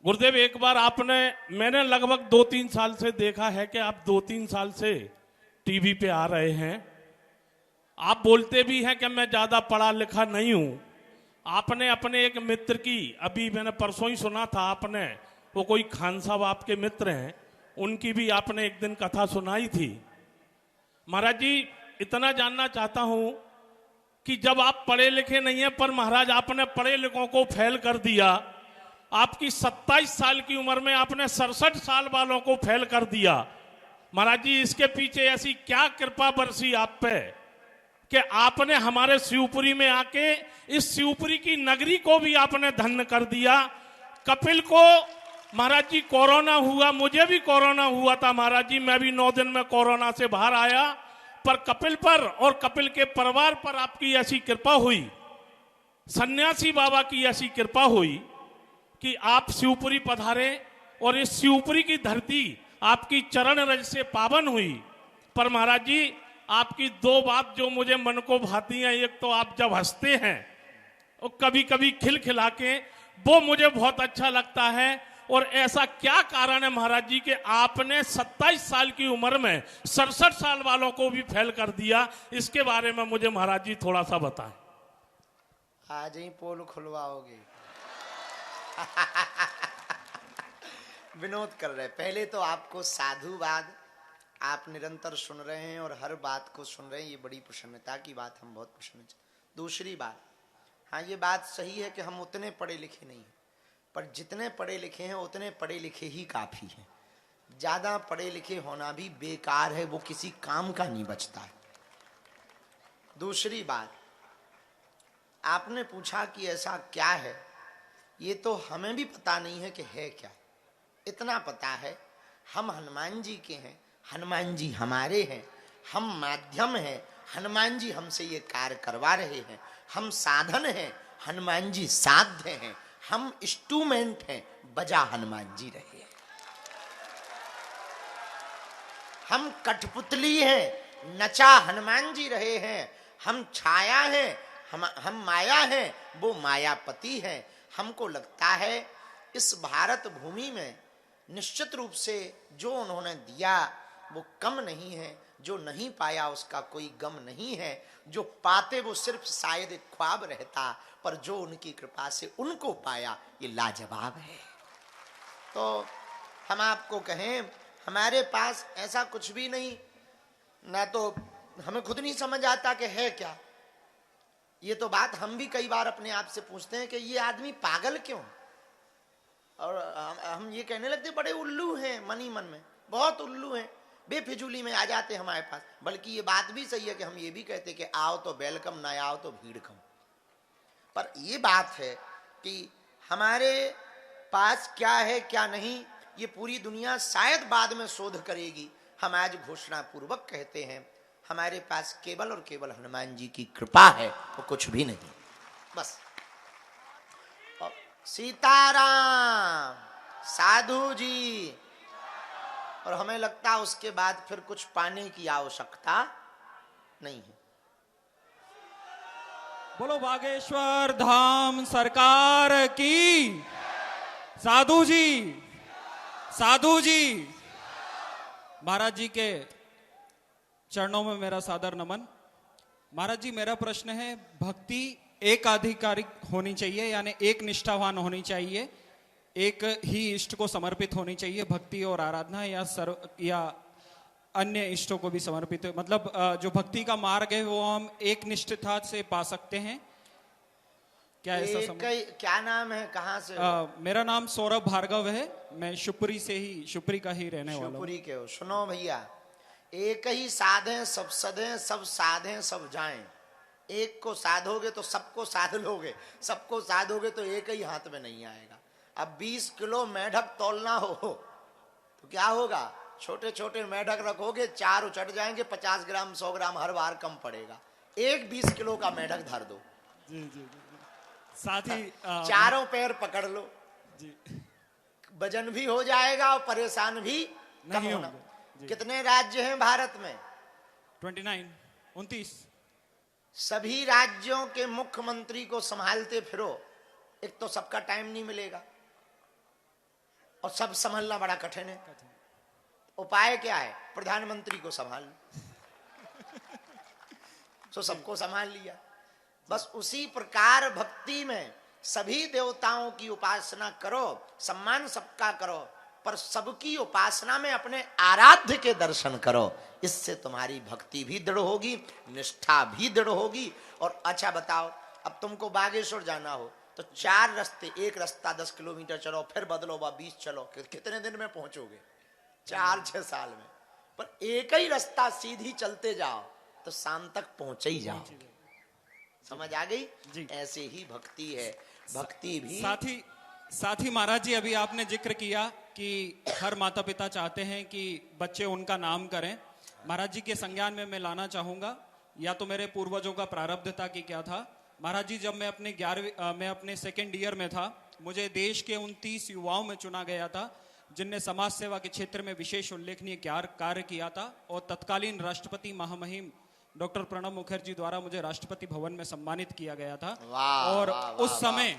गुरुदेव, एक बार मैंने लगभग 2-3 साल से देखा है कि आप 2-3 साल से टीवी पे आ रहे हैं। आप बोलते भी हैं कि मैं ज्यादा पढ़ा लिखा नहीं हूं। आपने अपने एक मित्र की, अभी मैंने परसों ही सुना था, आपने वो कोई खान साहब आपके मित्र हैं, उनकी भी आपने एक दिन कथा सुनाई थी। महाराज जी, इतना जानना चाहता हूं कि जब आप पढ़े लिखे नहीं हैं, पर महाराज आपने पढ़े लिखों को फेल कर दिया। आपकी 27 साल की उम्र में आपने 67 साल वालों को फेल कर दिया। महाराज जी, इसके पीछे ऐसी क्या कृपा बरसी आप पे कि आपने हमारे शिवपुरी में आके इस शिवपुरी की नगरी को भी आपने धन्य कर दिया। कपिल को महाराज जी कोरोना हुआ, मुझे भी कोरोना हुआ था महाराज जी, मैं भी 9 दिन में कोरोना से बाहर आया, पर कपिल पर और कपिल के परिवार पर आपकी ऐसी कृपा हुई, सन्यासी बाबा की ऐसी कृपा हुई कि आप शिवपुरी पधारे और इस शिवपुरी की धरती आपकी चरण रज से पावन हुई। पर महाराज जी, आपकी 2 बात जो मुझे मन को भाती हैं, एक तो आप जब हंसते हैं और कभी कभी खिलखिला के, वो मुझे बहुत अच्छा लगता है। और ऐसा क्या कारण है महाराज जी कि आपने 27 साल की उम्र में 67 साल वालों को भी फेल कर दिया? इसके बारे में मुझे महाराज जी थोड़ा सा बताएं। आज ही पोल खुलवाओगे। विनोद कर रहे। पहले तो आपको साधुवाद, आप निरंतर सुन रहे हैं और हर बात को सुन रहे हैं, ये बड़ी प्रसन्नता की बात, हम बहुत प्रसन्न। दूसरी बात, हाँ ये बात सही है कि हम उतने पढ़े लिखे नहीं हैं, पर जितने पढ़े लिखे हैं उतने पढ़े लिखे ही काफी हैं। ज्यादा पढ़े लिखे होना भी बेकार है, वो किसी काम का नहीं बचता है। दूसरी बात, आपने पूछा कि ऐसा क्या है, ये तो हमें भी पता नहीं है कि है क्या। इतना पता है हम हनुमान जी के हैं, हनुमान जी हमारे हैं, हम माध्यम हैं, हनुमान जी हमसे ये कार्य करवा रहे हैं, हम साधन हैं, हनुमान जी साध्य हैं, हम इंस्ट्रूमेंट हैं, बजा हनुमान जी रहे हैं, हम कठपुतली हैं, नचा हनुमान जी रहे हैं, हम छाया हैं, हम माया हैं, वो मायापति हैं। हमको लगता है इस भारत भूमि में निश्चित रूप से जो उन्होंने दिया वो कम नहीं है, जो नहीं पाया उसका कोई गम नहीं है, जो पाते वो सिर्फ शायद एक ख्वाब रहता, पर जो उनकी कृपा से उनको पाया ये लाजवाब है। तो हम आपको कहें हमारे पास ऐसा कुछ भी नहीं, ना तो हमें खुद नहीं समझ आता कि है क्या। ये तो बात हम भी कई बार अपने आप से पूछते हैं कि ये आदमी पागल क्यों, और हम ये कहने लगते बड़े उल्लू हैं, मन ही मन में बहुत उल्लू हैं, बेफिजूली में आ जाते हमारे पास। बल्कि ये बात भी सही है कि हम ये भी कहते कि आओ तो वेलकम, ना आओ तो भीड़ कम। पर ये बात है कि हमारे पास क्या है क्या नहीं, ये पूरी दुनिया शायद बाद में शोध करेगी। हम आज घोषणा पूर्वक कहते हैं हमारे पास केवल और केवल हनुमान जी की कृपा है, वो कुछ भी नहीं, बस। और सीताराम साधु जी, और हमें लगता है उसके बाद फिर कुछ पाने की आवश्यकता नहीं है। बोलो बागेश्वर धाम सरकार की। साधु जी, साधु जी, महाराज जी के चरणों में मेरा सादर नमन। महाराज जी, मेरा प्रश्न है, भक्ति एक आधिकारिक होनी चाहिए, यानी एक निष्ठावान होनी चाहिए, एक ही इष्ट को समर्पित होनी चाहिए भक्ति और आराधना, या अन्य इष्टों को भी समर्पित, मतलब जो भक्ति का मार्ग है वो हम एक निष्ठता से पा सकते हैं क्या? ऐसा क्या नाम है, कहाँ से? मेरा नाम सौरभ भार्गव है, मैं शिवपुरी से ही, शिवपुरी का ही रहने वाला हूं। शिवपुरी के हो। सुनो भैया, एक ही साधे सब सधे, सब साधे सब जाएं। एक को साधोगे तो सबको साध लोगे, सबको साधोगे तो एक ही हाथ में नहीं आएगा। अब 20 किलो मेढक तोलना हो तो क्या होगा? छोटे छोटे मेढक रखोगे, 4 उचट जाएंगे, 50 ग्राम 100 ग्राम हर बार कम पड़ेगा। एक 20 किलो का मेढक धर दो, जी जी, साथ ही चारों पैर पकड़ लो जी, वजन भी हो जाएगा और परेशान भी कम होना। कितने राज्य हैं भारत में? 29। सभी राज्यों के मुख्यमंत्री को संभालते फिरो, एक तो सबका टाइम नहीं मिलेगा और सब संभालना बड़ा कठिन है। उपाय क्या है? प्रधानमंत्री को संभाल तो सबको संभाल लिया। बस उसी प्रकार भक्ति में सभी देवताओं की उपासना करो, सम्मान सबका करो, पर सबकी उपासना में अपने आराध्य के दर्शन करो। इससे तुम्हारी भक्ति भी दृढ़ होगी, निष्ठा भी दृढ़ होगी। और अच्छा बताओ, अब तुमको बागेश्वर जाना हो तो 4 रास्ते, एक रास्ता 10 किलोमीटर चलो, फिर बदलो 20 चलो, कितने दिन में पहुंचोगे? 4-6 साल में। पर एक ही रास्ता सीधी चलते जाओ तो शाम तक पहुंचे ही जाओ। समझ आ गई जी। ऐसे ही भक्ति है, भक्ति भी। साथ ही महाराज जी, अभी आपने जिक्र किया कि हर माता पिता चाहते हैं कि बच्चे उनका नाम करें। महाराज जी के संज्ञान में मैं लाना चाहूंगा, या तो मेरे पूर्वजों का प्रारब्ध था कि क्या था। महाराज जी, जब मैं अपने 2nd ईयर में था, मुझे देश के 29 युवाओं में चुना गया था जिनने समाज सेवा के क्षेत्र में विशेष उल्लेखनीय कार्य किया था, और तत्कालीन राष्ट्रपति महामहिम डॉक्टर प्रणब मुखर्जी द्वारा मुझे राष्ट्रपति भवन में सम्मानित किया गया था। और उस समय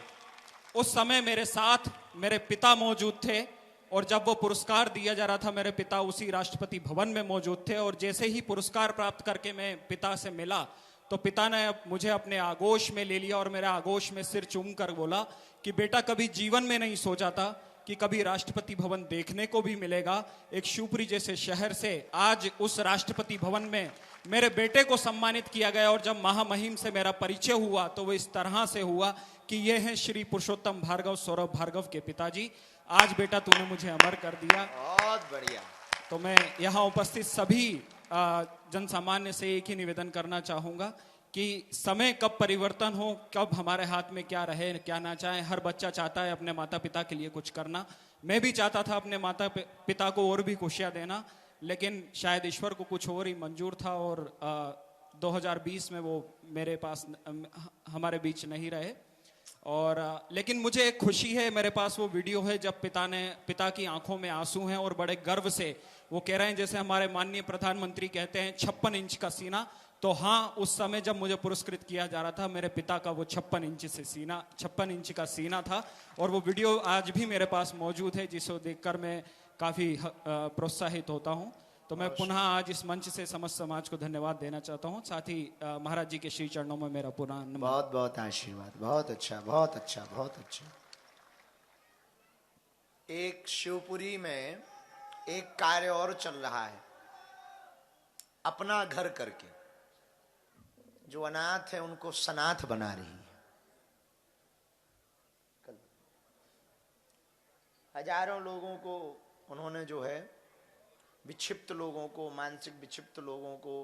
उस समय मेरे साथ मेरे पिता मौजूद थे और जब वो पुरस्कार दिया जा रहा था मेरे पिता उसी राष्ट्रपति भवन में मौजूद थे। और जैसे ही पुरस्कार प्राप्त करके मैं पिता से मिला तो पिता ने मुझे अपने आगोश में ले लिया और मेरे आगोश में सिर चूम कर बोला कि बेटा, कभी जीवन में नहीं सोचा था कि कभी राष्ट्रपति भवन देखने को भी मिलेगा। एक शिवपुरी जैसे शहर से आज उस राष्ट्रपति भवन में मेरे बेटे को सम्मानित किया गया। और जब महामहिम से मेरा परिचय हुआ तो वो इस तरह से हुआ कि ये हैं श्री पुरुषोत्तम भार्गव सौरभ भार्गव के पिताजी। आज बेटा तूने मुझे अमर कर दिया। बहुत बढ़िया। तो मैं यहाँ उपस्थित सभी जन सामान्य से एक ही निवेदन करना चाहूंगा कि समय कब परिवर्तन हो, कब हमारे हाथ में क्या रहे क्या ना चाहे। हर बच्चा चाहता है अपने माता पिता के लिए कुछ करना। मैं भी चाहता था अपने माता पिता को और भी खुशियां देना, लेकिन शायद ईश्वर को कुछ और ही मंजूर था और 2020 में वो मेरे पास हमारे बीच नहीं रहे। और लेकिन मुझे एक खुशी है, मेरे पास वो वीडियो है जब पिता की आंखों में आंसू हैं और बड़े गर्व से वो कह रहे हैं, जैसे हमारे माननीय प्रधानमंत्री कहते हैं 56 इंच का सीना। तो हाँ, उस समय जब मुझे पुरस्कृत किया जा रहा था मेरे पिता का वो 56 इंच का सीना था। और वो वीडियो आज भी मेरे पास मौजूद है, जिसको देखकर मैं काफी प्रोत्साहित होता हूँ। तो मैं पुनः आज इस मंच से समस्त समाज को धन्यवाद देना चाहता हूँ। साथ ही महाराज जी के श्री चरणों में मेरा पुनः बहुत बहुत आशीर्वाद। बहुत अच्छा, बहुत अच्छा, बहुत अच्छा। एक शिवपुरी में एक कार्य और चल रहा है, अपना घर करके जो अनाथ है उनको सनाथ बना रही है। हजारों लोगों को उन्होंने जो है विक्षिप्त लोगों को, मानसिक विक्षिप्त लोगों को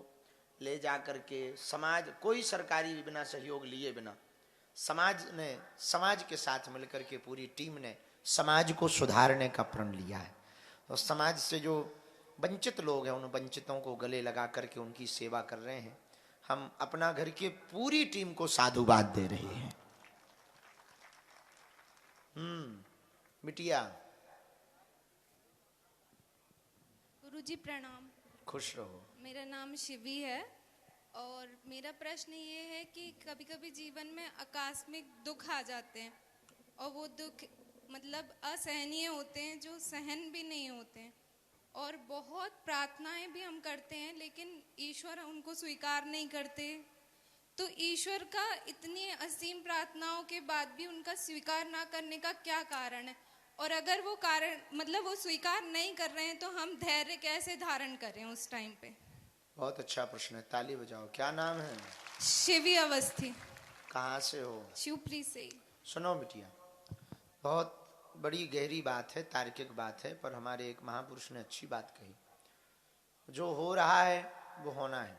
ले जा करके समाज, कोई सरकारी बिना सहयोग लिए बिना समाज के साथ मिलकर के पूरी टीम ने समाज को सुधारने का प्रण लिया है। तो समाज से जो वंचित लोग हैं उन वंचितों को गले लगा करके उनकी सेवा कर रहे हैं। हम अपना घर की पूरी टीम को साधुवाद दे रहे हैं। बिटिया गुरुजी प्रणाम। खुश रहो। मेरा नाम शिवी है और मेरा प्रश्न ये है कि कभी कभी जीवन में आकस्मिक दुख आ जाते हैं और वो दुख मतलब असहनीय होते हैं, जो सहन भी नहीं होते हैं। और बहुत प्रार्थनाएं भी हम करते हैं लेकिन ईश्वर उनको स्वीकार नहीं करते। तो ईश्वर का इतनी असीम प्रार्थनाओं के बाद भी उनका स्वीकार ना करने का क्या कारण है? और अगर वो कारण मतलब वो स्वीकार नहीं कर रहे हैं तो हम धैर्य कैसे धारण करें उस टाइम पे? बहुत अच्छा प्रश्न है, ताली बजाओ। क्या नाम है? शिवी अवस्थी। कहाँ से हो? शिवपुरी से। सुनो बिटिया, बहुत बड़ी गहरी बात है, तार्किक बात है, पर हमारे एक महापुरुष ने अच्छी बात कही। जो हो रहा है वो होना है।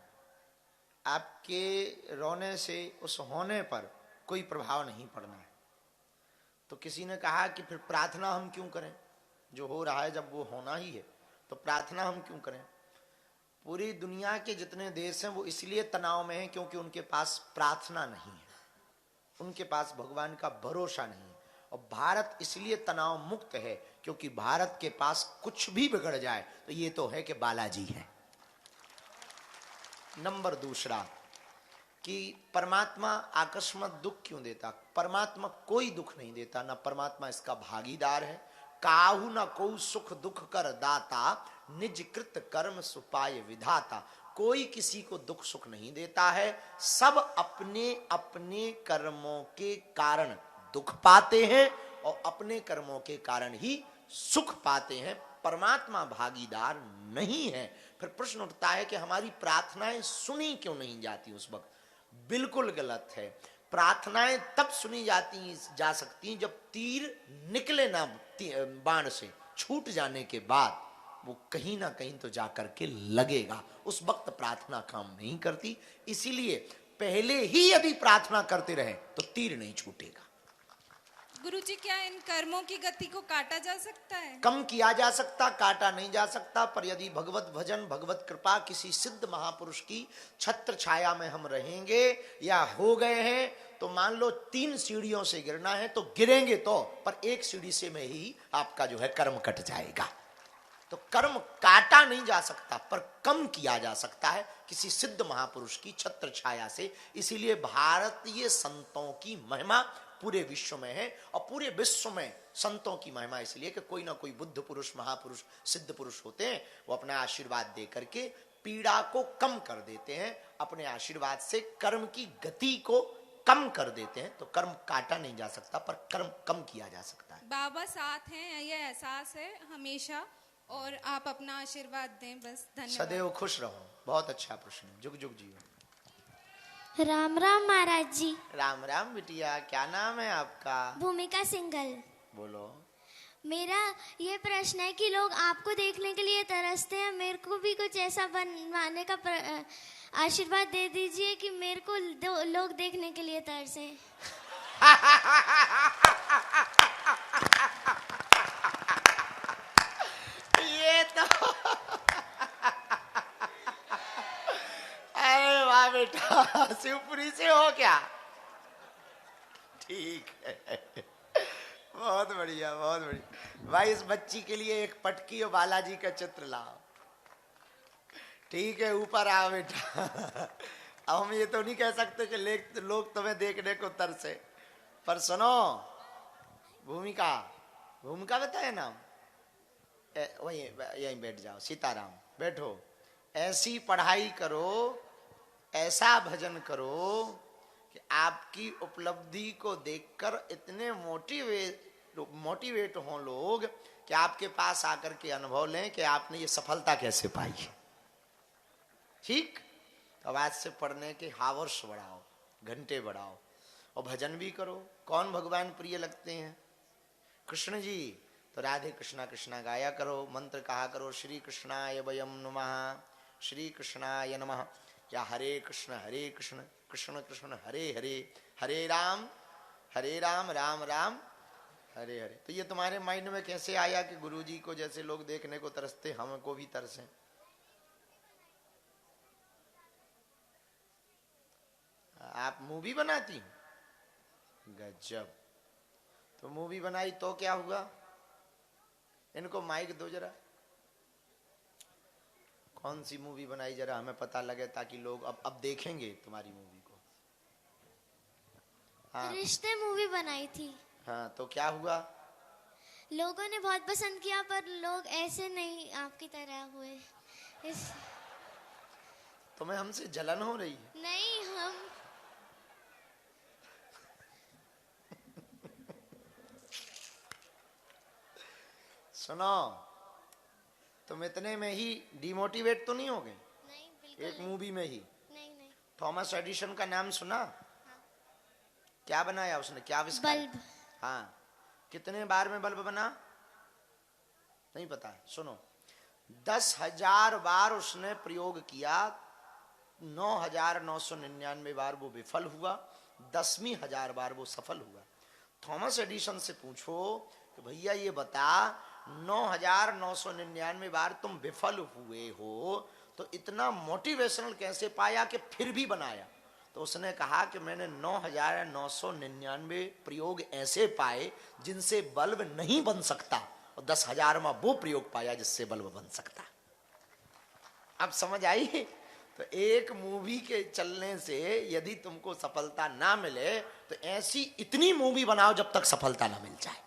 आपके रोने से उस होने पर कोई प्रभाव नहीं पड़ना है। तो किसी ने कहा कि फिर प्रार्थना हम क्यों करें? जो हो रहा है जब वो होना ही है तो प्रार्थना हम क्यों करें? पूरी दुनिया के जितने देश हैं वो इसलिए तनाव में हैं क्योंकि उनके पास प्रार्थना नहीं है, उनके पास भगवान का भरोसा नहीं है। और भारत इसलिए तनाव मुक्त है क्योंकि भारत के पास कुछ भी बिगड़ जाए तो ये तो है कि बालाजी है। नंबर दूसरा कि परमात्मा आकस्मिक दुख क्यों देता? परमात्मा कोई दुख नहीं देता, ना परमात्मा इसका भागीदार है। काहू न को सुख दुख कर दाता, निज कृत कर्म सुपाय विधाता। कोई किसी को दुख सुख नहीं देता है, सब अपने अपने कर्मों के कारण दुख पाते हैं और अपने कर्मों के कारण ही सुख पाते हैं। परमात्मा भागीदार नहीं है। फिर प्रश्न उठता है कि हमारी प्रार्थनाएं सुनी क्यों नहीं जाती उस वक्त? बिल्कुल गलत है। प्रार्थनाएं तब सुनी जा सकती जब तीर निकले ना बाण से, छूट जाने के बाद वो कहीं ना कहीं तो जाकर के लगेगा। उस वक्त प्रार्थना काम नहीं करती। इसीलिए पहले ही यदि प्रार्थना करते रहे तो तीर नहीं छूटेगा। गुरुजी, क्या इन कर्मों की गति को काटा जा सकता है? कम किया जा सकता, काटा नहीं जा सकता। पर यदि भगवत भजन, भगवत कृपा, किसी सिद्ध महापुरुष की छत्र छाया में हम रहेंगे या हो गए हैं तो मान लो 3 सीढ़ियों से गिरना है तो गिरेंगे तो, पर 1 सीढ़ी से में ही आपका जो है कर्म कट जाएगा। तो कर्म काटा नहीं जा सकता पर कम किया जा सकता है किसी सिद्ध महापुरुष की छत्र छाया से। इसीलिए भारतीय संतों की महिमा पूरे विश्व में है। और पूरे विश्व में संतों की महिमा इसलिए कि कोई ना कोई बुद्ध पुरुष, महापुरुष, सिद्ध पुरुष होते हैं, वो अपना आशीर्वाद दे करके पीड़ा को कम कर देते हैं, अपने आशीर्वाद से कर्म की गति को कम कर देते हैं। तो कर्म काटा नहीं जा सकता, पर कर्म कम किया जा सकता है। बाबा साथ हैं, ये एहसास है हमेशा, और आप अपना आशीर्वाद दें बस। धन्यवाद। सदैव खुश रहो। बहुत अच्छा प्रश्न है। जुग जुग जियो। राम राम महाराज जी। राम राम बिटिया, क्या नाम है आपका? भूमिका सिंघल। बोलो। मेरा ये प्रश्न है कि लोग आपको देखने के लिए तरसते हैं, मेरे को भी कुछ ऐसा बनवाने का आशीर्वाद दे दीजिए कि मेरे को लोग देखने के लिए तरसे। ये तो अरे वाह बेटा, शिवपुरी से हो क्या? ठीक है, बहुत बढ़िया, बहुत बढ़िया। भाई इस बच्ची के लिए एक पटकी और बालाजी का चित्र लाओ। ठीक है, ऊपर आओ बेटा। अब हम ये तो नहीं कह सकते कि लोग तुम्हें देखने को तरसे, पर सुनो, भूमिका, भूमिका बताए नाम, वही यहीं बैठ जाओ। सीताराम, बैठो। ऐसी पढ़ाई करो, ऐसा भजन करो कि आपकी उपलब्धि को देखकर इतने मोटिवेट हों लोग कि आपके पास आकर के अनुभव लें कि आपने ये सफलता कैसे पाई है। ठीक, तो आज से पढ़ने के हावर्स बढ़ाओ, घंटे बढ़ाओ, और भजन भी करो। कौन भगवान प्रिय लगते हैं? कृष्ण जी। तो राधे कृष्णा कृष्णा गाया करो, मंत्र कहा करो, श्री कृष्णाय वयम नमः, श्री कृष्णाय नमः, या हरे कृष्ण कृष्ण कृष्ण हरे हरे, हरे राम राम राम हरे हरे। तो ये तुम्हारे माइंड में कैसे आया कि गुरुजी को जैसे लोग देखने को तरसते, हमको भी तरसे? आप मूवी बनाती? गजब। तो मूवी बनाई तो क्या हुआ? इनको माइक दो जरा। कौन सी मूवी बनाई जरा हमें पता लगे, ताकि लोग अब देखेंगे तुम्हारी मूवी को। हाँ, रिश्ते मूवी बनाई थी। हाँ, तो क्या हुआ? लोगों ने बहुत पसंद किया, पर लोग ऐसे नहीं आपकी तरह हुए। तुम्हें हमसे जलन हो रही है? नहीं, हम सुनो, तुम इतने में ही डिमोटिवेट तो नहीं हो गए? नहीं, बिल्कुल एक नहीं। मूवी में ही। नहीं। थॉमस एडिसन का नाम सुना? क्या बनाया उसने, क्या आविष्कार? बल्ब। हाँ, कितने बार में बल्ब बना? नहीं पता। सुनो, 10,000 बार उसने प्रयोग किया, 9,999 बार वो विफल हुआ, 10वीं हजार बार वो सफल हुआ। थॉमस एडिसन से पूछो कि भैया ये बता, 9,999 बार तुम विफल हुए हो, तो इतना मोटिवेशनल कैसे पाया कि फिर भी बनाया? तो उसने कहा कि मैंने 9,999 प्रयोग ऐसे पाए जिनसे बल्ब नहीं बन सकता, और 10,000 में वो प्रयोग पाया जिससे बल्ब बन सकता। अब समझ आई? तो एक मूवी के चलने से यदि तुमको सफलता ना मिले, तो ऐसी इतनी मूवी बनाओ जब तक सफलता ना मिल जाए।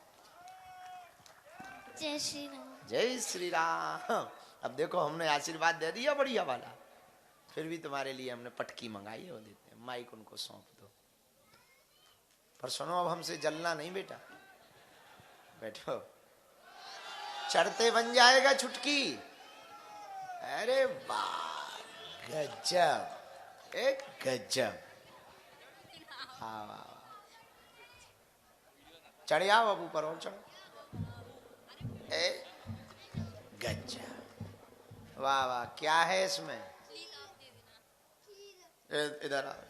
जय श्री राम। जय श्री राम। अब देखो, हमने आशीर्वाद दे दिया बढ़िया वाला, फिर भी तुम्हारे लिए हमने पटकी मंगाई है, वो देते हैं। माइक उनको सौंप दो। पर सुनो, अब हमसे जलना नहीं बेटा, बैठो। चढ़ते बन जाएगा छुटकी। अरे वाह, गजब, एक गजब। हाँ वाह, चढ़ जाओ अब ऊपर, और चढ़ो। गजब, वाह वाह। क्या है इसमें? इधर आओ,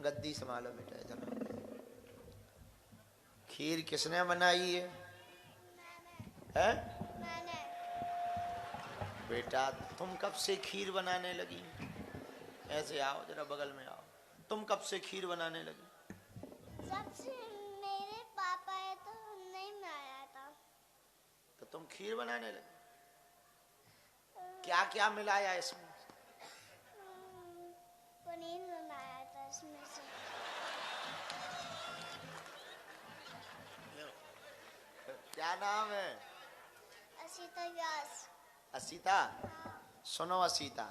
गद्दी संभालो बेटा, इधर आओ। खीर किसने बनाई है? बेटा, तुम कब से खीर बनाने लगी? ऐसे आओ जरा, बगल में आओ। तुम कब से खीर बनाने लगी? जब से मेरे पापा है तो नहीं बनाया था। तो तुम खीर बनाने लगी? क्या क्या मिलाया इसमें? पनीर बनाया था इसमें से। क्या नाम है? असीता व्यास। असीता, सुनो असीता,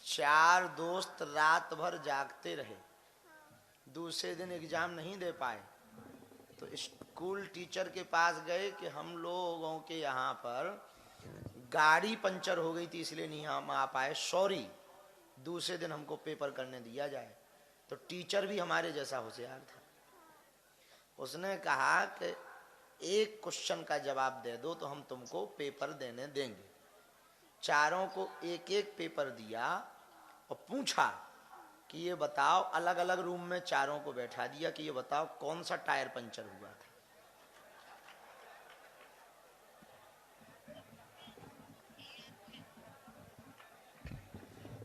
4 दोस्त रात भर जागते रहे, दूसरे दिन एग्जाम नहीं दे पाए, तो स्कूल टीचर के पास गए कि हम लोगों के यहाँ पर गाड़ी पंचर हो गई थी इसलिए नहीं हम आ पाए, सॉरी, दूसरे दिन हमको पेपर करने दिया जाए। तो टीचर भी हमारे जैसा होशियार था, उसने कहा कि एक क्वेश्चन का जवाब दे दो तो हम तुमको पेपर देने देंगे। चारों को एक एक पेपर दिया और पूछा कि ये बताओ, अलग अलग रूम में चारों को बैठा दिया कि ये बताओ कौन सा टायर पंचर हुआ था।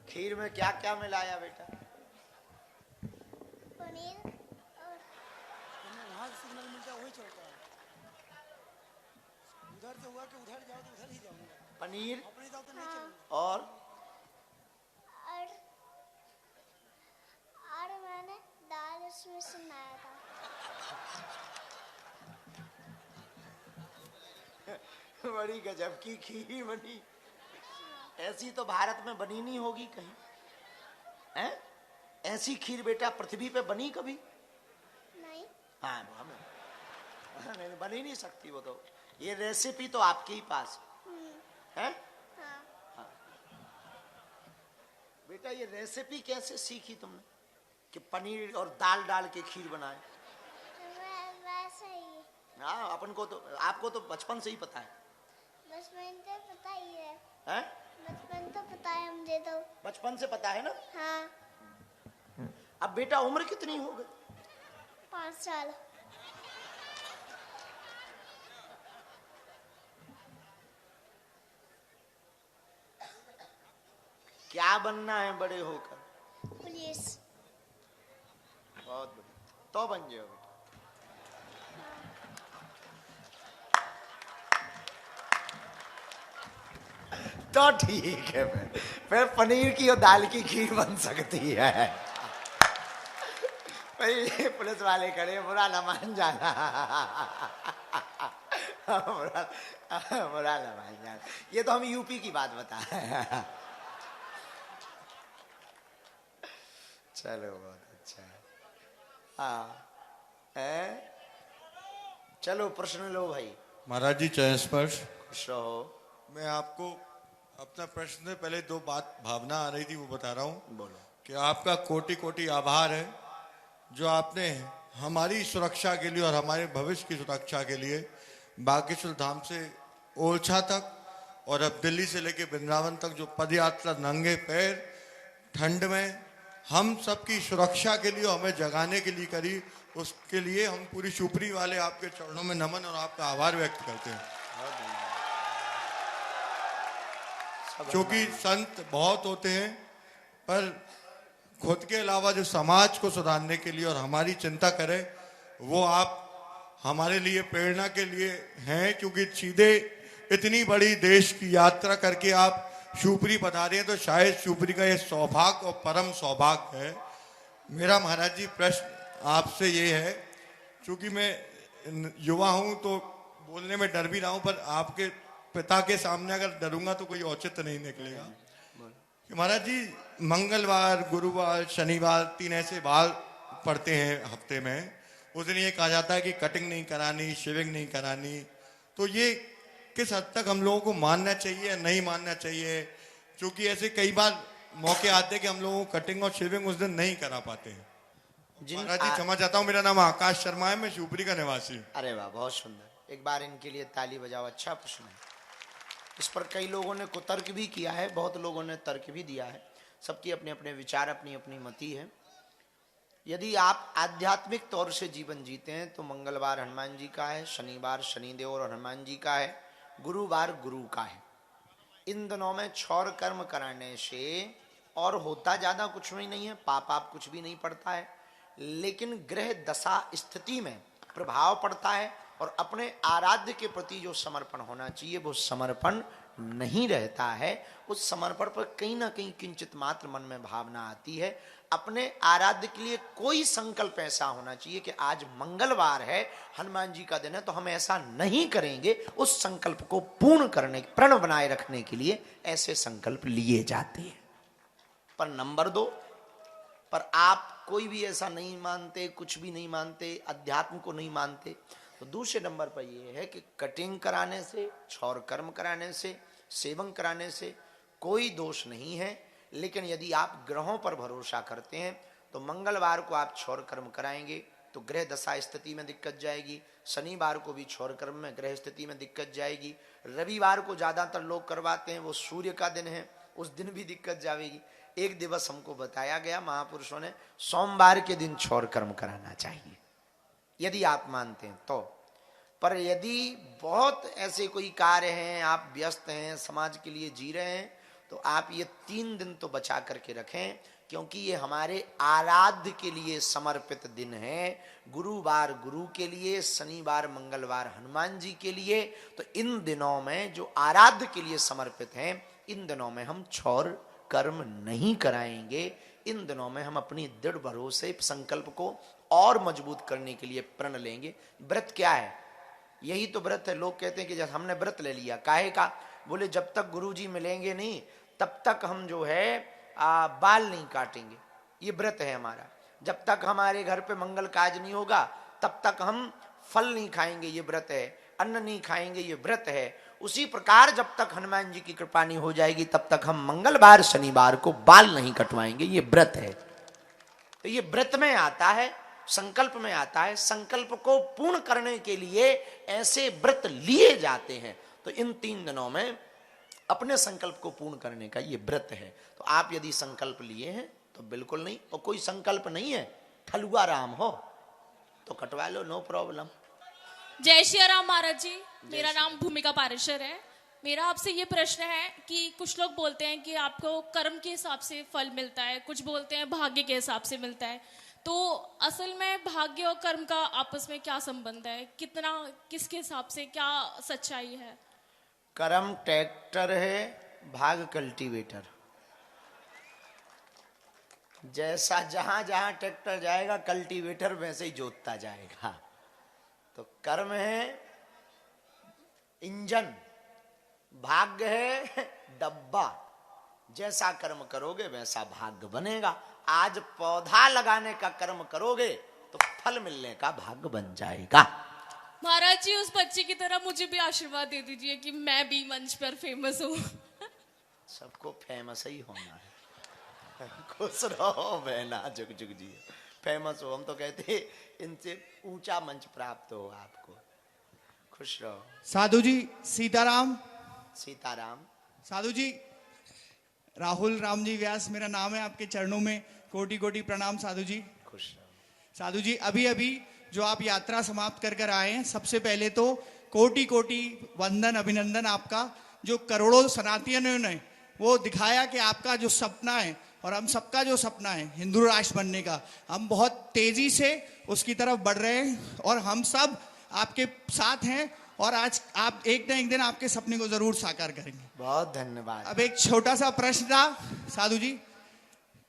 खीर में क्या क्या मिलाया बेटा? पनीर और वहाँ से सिग्नल मिलता है वही चलता है, उधर से हुआ कि उधर जाओ तो उधर ही जाऊंगा, पनीर अपने जाओ तो नहीं चलूंगा। और मैंने दाल उसमें सुनाया था। बड़ी गजब की खीर बनी, ऐसी तो भारत में बनी नहीं होगी कहीं, हैं? ऐसी खीर बेटा पृथ्वी पे बनी कभी? नहीं। हाँ, नहीं बनी नहीं सकती वो तो, ये रेसिपी तो आपके ही पास है। हाँ। बेटा ये रेसिपी कैसे सीखी तुमने कि पनीर और दाल डाल के खीर बनाए? वैसे ही। हाँ, अपन को तो, आपको तो बचपन से ही पता है। बचपन से पता ही है। हैं? बचपन तो पता है मुझे तो। बचपन से पता है ना? हाँ। अब बेटा उम्र कितनी हो गई? 5 साल। क्या बनना है बड़े होकर? पुलिस। बहुत बढ़िया, तो बन जाओ बेटा। तो ठीक है, फिर पनीर की और दाल की खीर बन सकती है। भाई पुलिस वाले खड़े, बुरा ना मान जाना, बुरा ना मान जाना, ये तो हम यूपी की बात बताए। चलो बहुत अच्छा है। हाँ है? चलो प्रश्न लो भाई। महाराज जी चरण स्पर्श। खुश रहो। मैं आपको अपना प्रश्न से पहले 2 बात भावना आ रही थी वो बता रहा हूँ। बोलो। कि आपका कोटि कोटि आभार है जो आपने हमारी सुरक्षा के लिए और हमारे भविष्य की सुरक्षा के लिए बागेश्वर धाम से ओरछा तक और अब दिल्ली से लेके वृंदावन तक जो पद यात्रा नंगे पैर ठंड में हम सबकी सुरक्षा के लिए हमें जगाने के लिए करी, उसके लिए हम पूरी शुपरी वाले आपके चरणों में नमन और आपका आभार व्यक्त करते हैं। क्योंकि संत बहुत होते हैं पर खुद के अलावा जो समाज को सुधारने के लिए और हमारी चिंता करे वो आप हमारे लिए प्रेरणा के लिए हैं। क्योंकि सीधे इतनी बड़ी देश की यात्रा करके आप शिवपुरी पधारे हैं तो शायद शिवपुरी का ये सौभाग्य और परम सौभाग्य है। मेरा महाराज जी प्रश्न आपसे ये है, क्योंकि मैं युवा हूँ तो बोलने में डर भी रहा हूँ, पर आपके पिता के सामने अगर डरूंगा तो कोई औचित्य नहीं निकलेगा। कि महाराज जी मंगलवार, गुरुवार, शनिवार 3 ऐसे बार पड़ते हैं हफ्ते में, उस दिन ये कहा जाता है कि कटिंग नहीं करानी, शेविंग नहीं करानी, तो ये किस हद तक हम लोगों को मानना चाहिए नहीं मानना चाहिए? क्योंकि ऐसे कई बार मौके आते हैं कि हम लोगों को कटिंग और शेविंग उस दिन नहीं करा पाते हैं। महाराज जी क्षमा चाहता हूँ, मेरा नाम आकाश शर्मा है, मैं शिवपुरी का निवासी। अरे वाह, बहुत सुंदर, एक बार इनके लिए ताली बजाओ। अच्छा प्रश्न है, इस पर कई लोगों ने कुतर्क भी किया है, बहुत लोगों ने तर्क भी दिया है, सबकी अपने अपने विचार, अपनी अपनी मति है। यदि आप आध्यात्मिक तौर से जीवन जीते हैं तो मंगलवार हनुमान जी का है, शनिवार शनिदेव और हनुमान जी का है, गुरुवार गुरु का है। इन दिनों में क्षौर कर्म कराने से और होता ज्यादा कुछ भी नहीं है, पाप आप कुछ भी नहीं पड़ता है, लेकिन ग्रह दशा स्थिति में प्रभाव पड़ता है और अपने आराध्य के प्रति जो समर्पण होना चाहिए वो समर्पण नहीं रहता है, उस समर्पण पर कहीं ना कहीं किंचित मात्र मन में भावना आती है। अपने आराध्य के लिए कोई संकल्प ऐसा होना चाहिए कि आज मंगलवार है, हनुमान जी का दिन है, तो हम ऐसा नहीं करेंगे। उस संकल्प को पूर्ण करने, प्रण बनाए रखने के लिए ऐसे संकल्प लिए जाते हैं। पर नंबर 2 पर आप कोई भी ऐसा नहीं मानते, कुछ भी नहीं मानते, अध्यात्म को नहीं मानते, तो दूसरे नंबर पर यह है कि कटिंग कराने से, क्षौर कर्म कराने से, सेवन कराने से कोई दोष नहीं है। लेकिन यदि आप ग्रहों पर भरोसा करते हैं तो मंगलवार को आप क्षौर कर्म कराएंगे तो ग्रह दशा स्थिति में दिक्कत जाएगी, शनिवार को भी क्षौर कर्म में ग्रह स्थिति में दिक्कत जाएगी, रविवार को ज्यादातर लोग करवाते हैं, वो सूर्य का दिन है, उस दिन भी दिक्कत जाएगी। एक दिवस हमको बताया गया महापुरुषों ने, सोमवार के दिन क्षौर कर्म कराना चाहिए यदि आप मानते हैं तो। पर यदि बहुत ऐसे कोई कार्य हैं, आप व्यस्त हैं, समाज के लिए जी रहे हैं, तो आप ये 3 दिन तो बचा करके रखें, क्योंकि ये हमारे आराध्य के लिए समर्पित दिन है। गुरुवार गुरु के लिए, शनिवार मंगलवार हनुमान जी के लिए। तो इन दिनों में जो आराध्य के लिए समर्पित हैं, इन दिनों में हम क्षौर कर्म नहीं कराएंगे। इन दिनों में हम अपनी दृढ़ भरोसे संकल्प को और मजबूत करने के लिए प्रण लेंगे। व्रत क्या है? यही तो व्रत है। लोग कहते हैं कि जब हमने व्रत ले लिया, काहे का? बोले जब तक गुरुजी मिलेंगे नहीं तब तक हम जो है बाल नहीं काटेंगे, ये व्रत है हमारा। जब तक हमारे घर पे मंगल काज नहीं होगा तब तक हम फल नहीं खाएंगे, ये व्रत है। अन्न नहीं खाएंगे, ये व्रत है। उसी प्रकार जब तक हनुमान जी की कृपा नहीं हो जाएगी तब तक हम मंगलवार शनिवार को बाल नहीं कटवाएंगे, ये व्रत है। तो ये व्रत में आता है, संकल्प में आता है। संकल्प को पूर्ण करने के लिए ऐसे व्रत लिए जाते हैं। तो इन 3 दिनों में अपने संकल्प को पूर्ण करने का ये व्रत है। तो आप यदि संकल्प लिए हैं तो बिल्कुल नहीं, और कोई संकल्प नहीं है, ठलुआ राम हो तो कटवा लो, नो प्रॉब्लम। जय श्री राम महाराज जी, मेरा नाम भूमिका पारेशर है। मेरा आपसे ये प्रश्न है कि कुछ लोग बोलते हैं कि आपको कर्म के हिसाब से फल मिलता है, कुछ बोलते हैं भाग्य के हिसाब से मिलता है। तो असल में भाग्य और कर्म का आपस में क्या संबंध है? कितना, किसके हिसाब से क्या सच्चाई है? कर्म ट्रैक्टर है, भाग कल्टीवेटर। जैसा जहां जहां ट्रैक्टर जाएगा कल्टीवेटर वैसे ही जोतता जाएगा। तो कर्म है इंजन, भाग्य है डब्बा। जैसा कर्म करोगे वैसा भाग्य बनेगा। आज पौधा लगाने का कर्म करोगे तो फल मिलने का भाग्य बन जाएगा। महाराज जी, उस बच्चे की तरह मुझे भी आशीर्वाद दे दीजिए कि मैं भी मंच पर फेमस हूँ। सबको फेमस ही होना है। खुश रहो बहना, जुग जुग जी, फेमस हो। हम तो कहते इनसे ऊंचा मंच प्राप्त हो आपको। खुश रहो। साधु जी सीताराम। सीताराम। साधु जी राहुल राम जी व्यास मेरा नाम है, आपके चरणों में कोटि कोटि प्रणाम साधु जी। खुश रहो। साधु जी अभी अभी जो आप यात्रा समाप्त कर कर आए हैं, सबसे पहले तो कोटि कोटि वंदन अभिनंदन आपका। जो करोड़ों सनातनियों ने वो दिखाया कि आपका जो सपना है और हम सबका जो सपना है हिंदू राष्ट्र बनने का, हम बहुत तेजी से उसकी तरफ बढ़ रहे हैं और हम सब आपके साथ हैं। और आज आप एक न एक दिन आपके सपने को जरूर साकार करेंगे। बहुत धन्यवाद। अब एक छोटा सा प्रश्न था साधु जी,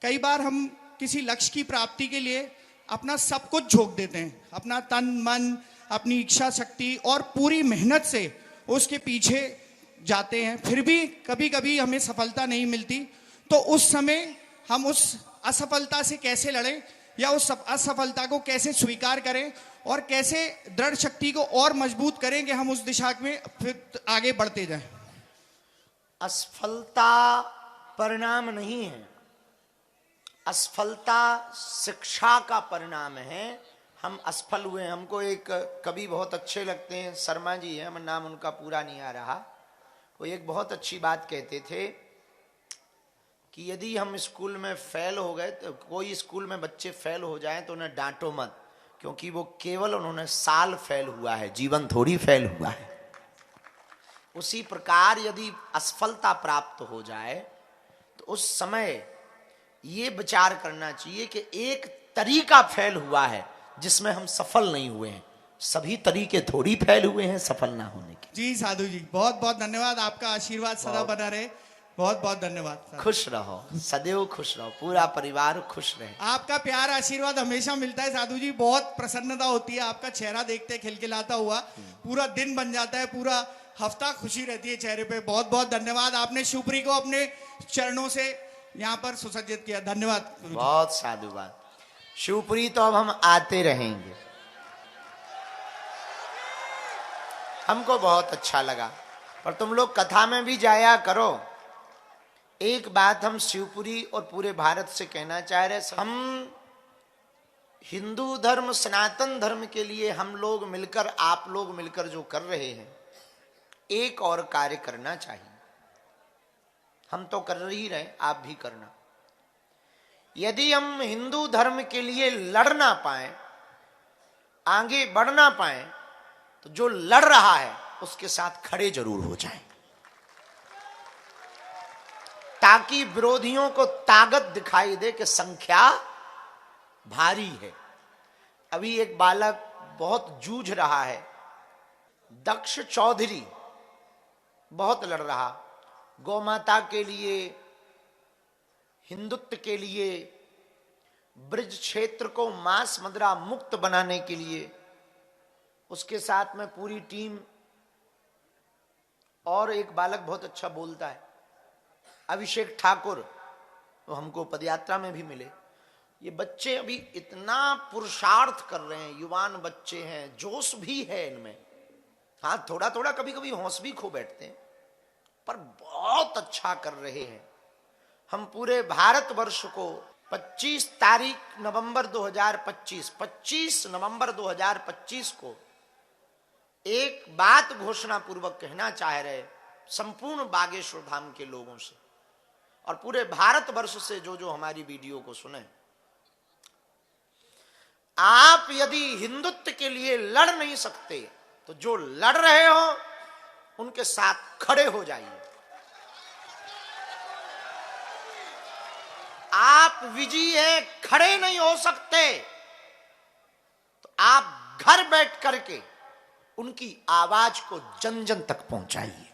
कई बार हम किसी लक्ष्य की प्राप्ति के लिए अपना सब कुछ झोंक देते हैं, अपना तन मन, अपनी इच्छा शक्ति और पूरी मेहनत से उसके पीछे जाते हैं, फिर भी कभी कभी हमें सफलता नहीं मिलती। तो उस समय हम उस असफलता से कैसे लड़ें या उस असफलता को कैसे स्वीकार करें और कैसे दृढ़ शक्ति को और मजबूत करें कि हम उस दिशा में फिर आगे बढ़ते जाएं? असफलता परिणाम नहीं है, असफलता शिक्षा का परिणाम है। हम असफल हुए। हमको एक कवि बहुत अच्छे लगते हैं, शर्मा जी हैं, मैं नाम उनका पूरा नहीं आ रहा। वो एक बहुत अच्छी बात कहते थे कि यदि हम स्कूल में फेल हो गए, तो कोई स्कूल में बच्चे फेल हो जाएं तो उन्हें डांटो मत, क्योंकि वो केवल उन्होंने साल फेल हुआ है, जीवन थोड़ी फेल हुआ है। उसी प्रकार यदि असफलता प्राप्त हो जाए तो उस समय ये विचार करना चाहिए कि एक तरीका फेल हुआ है जिसमें हम सफल नहीं हुए हैं। सभी तरीके थोड़ी फैल हुए हैं सफल ना होने के। जी साधु जी, बहुत बहुत धन्यवाद, आपका आशीर्वाद सदा बना रहे। बहुत बहुत धन्यवाद साधु। खुश रहो, सदैव खुश रहो, पूरा परिवार खुश रहे। आपका प्यार आशीर्वाद हमेशा मिलता है साधु जी, बहुत प्रसन्नता होती है, आपका चेहरा देखते खिलखिलाता हुआ पूरा दिन बन जाता है, पूरा हफ्ता खुशी रहती है चेहरे पे। बहुत बहुत धन्यवाद, आपने शिवपुरी को अपने चरणों से यहाँ पर सुसज्जित किया, धन्यवाद। बहुत साधुवाद। शिवपुरी तो अब हम आते रहेंगे, हमको बहुत अच्छा लगा। और तुम लोग कथा में भी जाया करो। एक बात हम शिवपुरी और पूरे भारत से कहना चाह रहे, हम हिंदू धर्म सनातन धर्म के लिए हम लोग मिलकर, आप लोग मिलकर जो कर रहे हैं, एक और कार्य करना चाहिए। हम तो कर ही रहे, आप भी करना। यदि हम हिंदू धर्म के लिए लड़ ना पाए, आगे बढ़ ना पाए, तो जो लड़ रहा है उसके साथ खड़े जरूर हो जाएं, ताकि विरोधियों को ताकत दिखाई दे कि संख्या भारी है। अभी एक बालक बहुत जूझ रहा है, दक्ष चौधरी बहुत लड़ रहा, गौ माता के लिए, हिंदुत्व के लिए, ब्रज क्षेत्र को मांस मदिरा मुक्त बनाने के लिए। उसके साथ में पूरी टीम, और एक बालक बहुत अच्छा बोलता है, अभिषेक ठाकुर, तो हमको पदयात्रा में भी मिले। ये बच्चे अभी इतना पुरुषार्थ कर रहे हैं, युवान बच्चे हैं, जोश भी है इनमें। हाँ, थोड़ा थोड़ा कभी कभी होश भी खो बैठते हैं, पर बहुत अच्छा कर रहे हैं। हम पूरे भारतवर्ष को 25 तारीख नवंबर 2025, 25 नवंबर 2025 को एक बात घोषणा पूर्वक कहना चाह रहे संपूर्ण बागेश्वर धाम के लोगों से और पूरे भारतवर्ष से जो जो हमारी वीडियो को सुने, आप यदि हिंदुत्व के लिए लड़ नहीं सकते तो जो लड़ रहे हो उनके साथ खड़े हो जाइए। आप विजयी हैं, खड़े नहीं हो सकते तो आप घर बैठ करके उनकी आवाज को जन जन तक पहुंचाइए,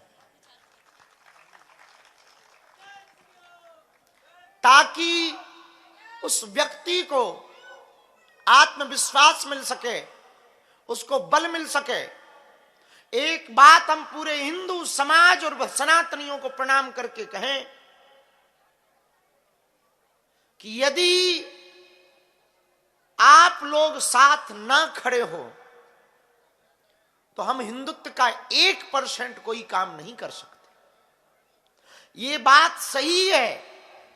ताकि उस व्यक्ति को आत्मविश्वास मिल सके, उसको बल मिल सके। एक बात हम पूरे हिंदू समाज और सनातनियों को प्रणाम करके कहें कि यदि आप लोग साथ ना खड़े हो तो हम हिंदुत्व का 1% कोई काम नहीं कर सकते। ये बात सही है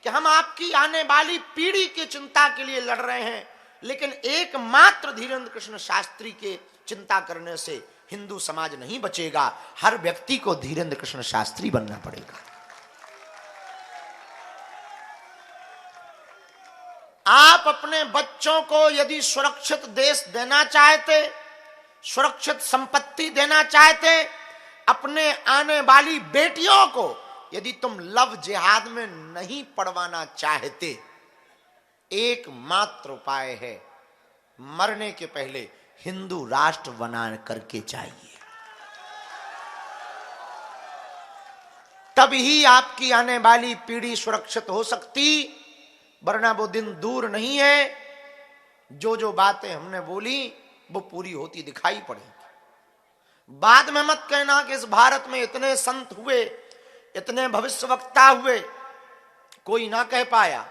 कि हम आपकी आने वाली पीढ़ी की चिंता के लिए लड़ रहे हैं, लेकिन एकमात्र धीरेन्द्र कृष्ण शास्त्री के चिंता करने से हिंदू समाज नहीं बचेगा। हर व्यक्ति को धीरेन्द्र कृष्ण शास्त्री बनना पड़ेगा। आप अपने बच्चों को यदि सुरक्षित देश देना चाहते, सुरक्षित संपत्ति देना चाहते, अपने आने वाली बेटियों को यदि तुम लव जिहाद में नहीं पड़वाना चाहते, एकमात्र उपाय है मरने के पहले हिंदू राष्ट्र बना करके चाहिए। तभी आपकी आने वाली पीढ़ी सुरक्षित हो सकती, वरना वो दिन दूर नहीं है जो जो बातें हमने बोली वो पूरी होती दिखाई पड़ेगी। बाद में मत कहना कि इस भारत में इतने संत हुए, इतने भविष्यवक्ता हुए, कोई ना कह पाया।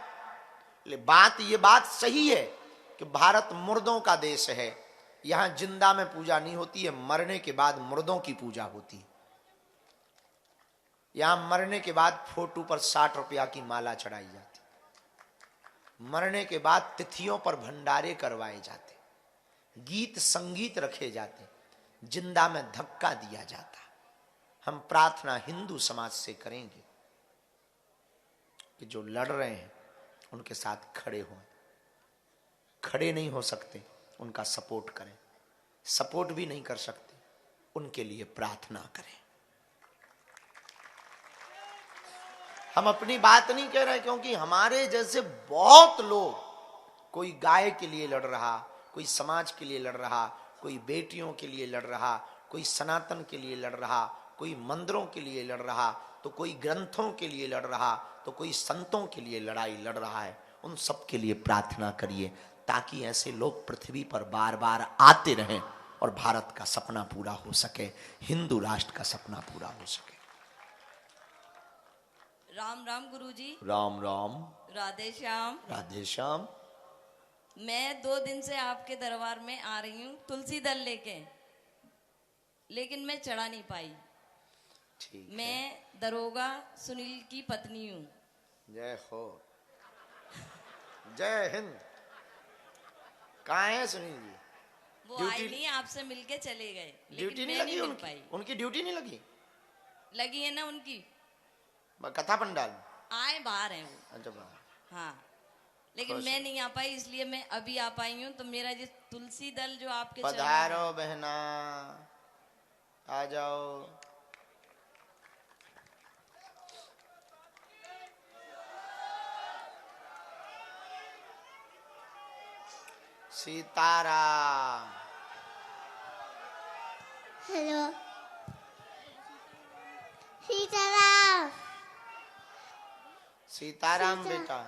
ये बात सही है कि भारत मुर्दों का देश है। यहां जिंदा में पूजा नहीं होती है, मरने के बाद मुर्दों की पूजा होती है। यहां मरने के बाद फोटो पर 60 रुपया की माला चढ़ाई जाती, मरने के बाद तिथियों पर भंडारे करवाए जाते, गीत संगीत रखे जाते, जिंदा में धक्का दिया जाता। हम प्रार्थना हिंदू समाज से करेंगे कि जो लड़ रहे हैं उनके साथ खड़े हों। खड़े नहीं हो सकते उनका सपोर्ट करें, सपोर्ट भी नहीं कर सकते उनके लिए प्रार्थना करें। हम अपनी बात नहीं कह रहे, क्योंकि हमारे जैसे बहुत लोग, कोई गाय के लिए लड़ रहा, कोई समाज के लिए लड़ रहा, कोई बेटियों के लिए लड़ रहा, कोई सनातन के लिए लड़ रहा, कोई मंदिरों के लिए लड़ रहा, तो कोई ग्रंथों के लिए लड़ रहा, तो कोई संतों के लिए लड़ाई लड़ रहा है। उन सब के लिए प्रार्थना करिए ताकि ऐसे लोग पृथ्वी पर बार बार आते रहें और भारत का सपना पूरा हो सके, हिंदू राष्ट्र का सपना पूरा हो सके। राम राम गुरुजी। राम राम। राधे श्याम। राधे श्याम। मैं 2 दिन से आपके दरबार में आ रही हूँ तुलसी दल लेके, लेकिन मैं चढ़ा नहीं पाई। ठीक। मैं दरोगा सुनील की पत्नी हूँ। जय हो, जय हिंद। कहाँ है सुनील जी? वो आई नहीं, आपसे मिलके चले गए। ड्यूटी नहीं लगी उनकी? उनकी ड्यूटी नहीं लगी? लगी है ना उनकी, कथा पंडाल आए बाहर हैं वो। अच्छा बाहर। हाँ, लेकिन मैं नहीं आ पाई, इसलिए मैं अभी आ पाई हूँ। तो मेरा जो तुलसी दल जो आपके पधारो बहना, आ जाओ। सीताराम। हेलो सीताराम। सीताराम बेटा,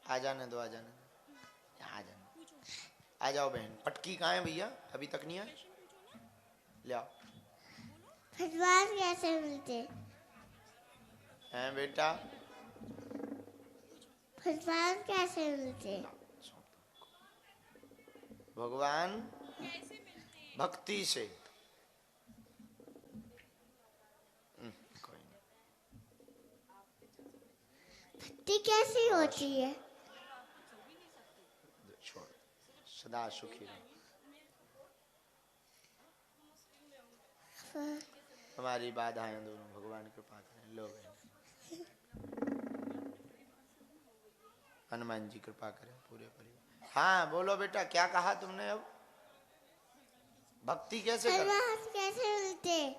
आ जाने दो, आ जाने दो, आ जाने। आ जाओ बहन। पटकी कहाँ है भैया? अभी तक नहीं आए? ले आओ। भगवान कैसे मिलते हैं बेटा? भगवान कैसे मिलते? भगवान भक्ति से। कोई नहीं। भक्ति कैसी होती है? छोड़, सदा सुखी रहो। हमारी बाधाएं दोनों भगवान कृपा करें। लो हनुमान जी कृपा करें पूरे परिवार। हाँ बोलो बेटा, क्या कहा तुमने? अब भक्ति कैसे कर? कैसे मिलते?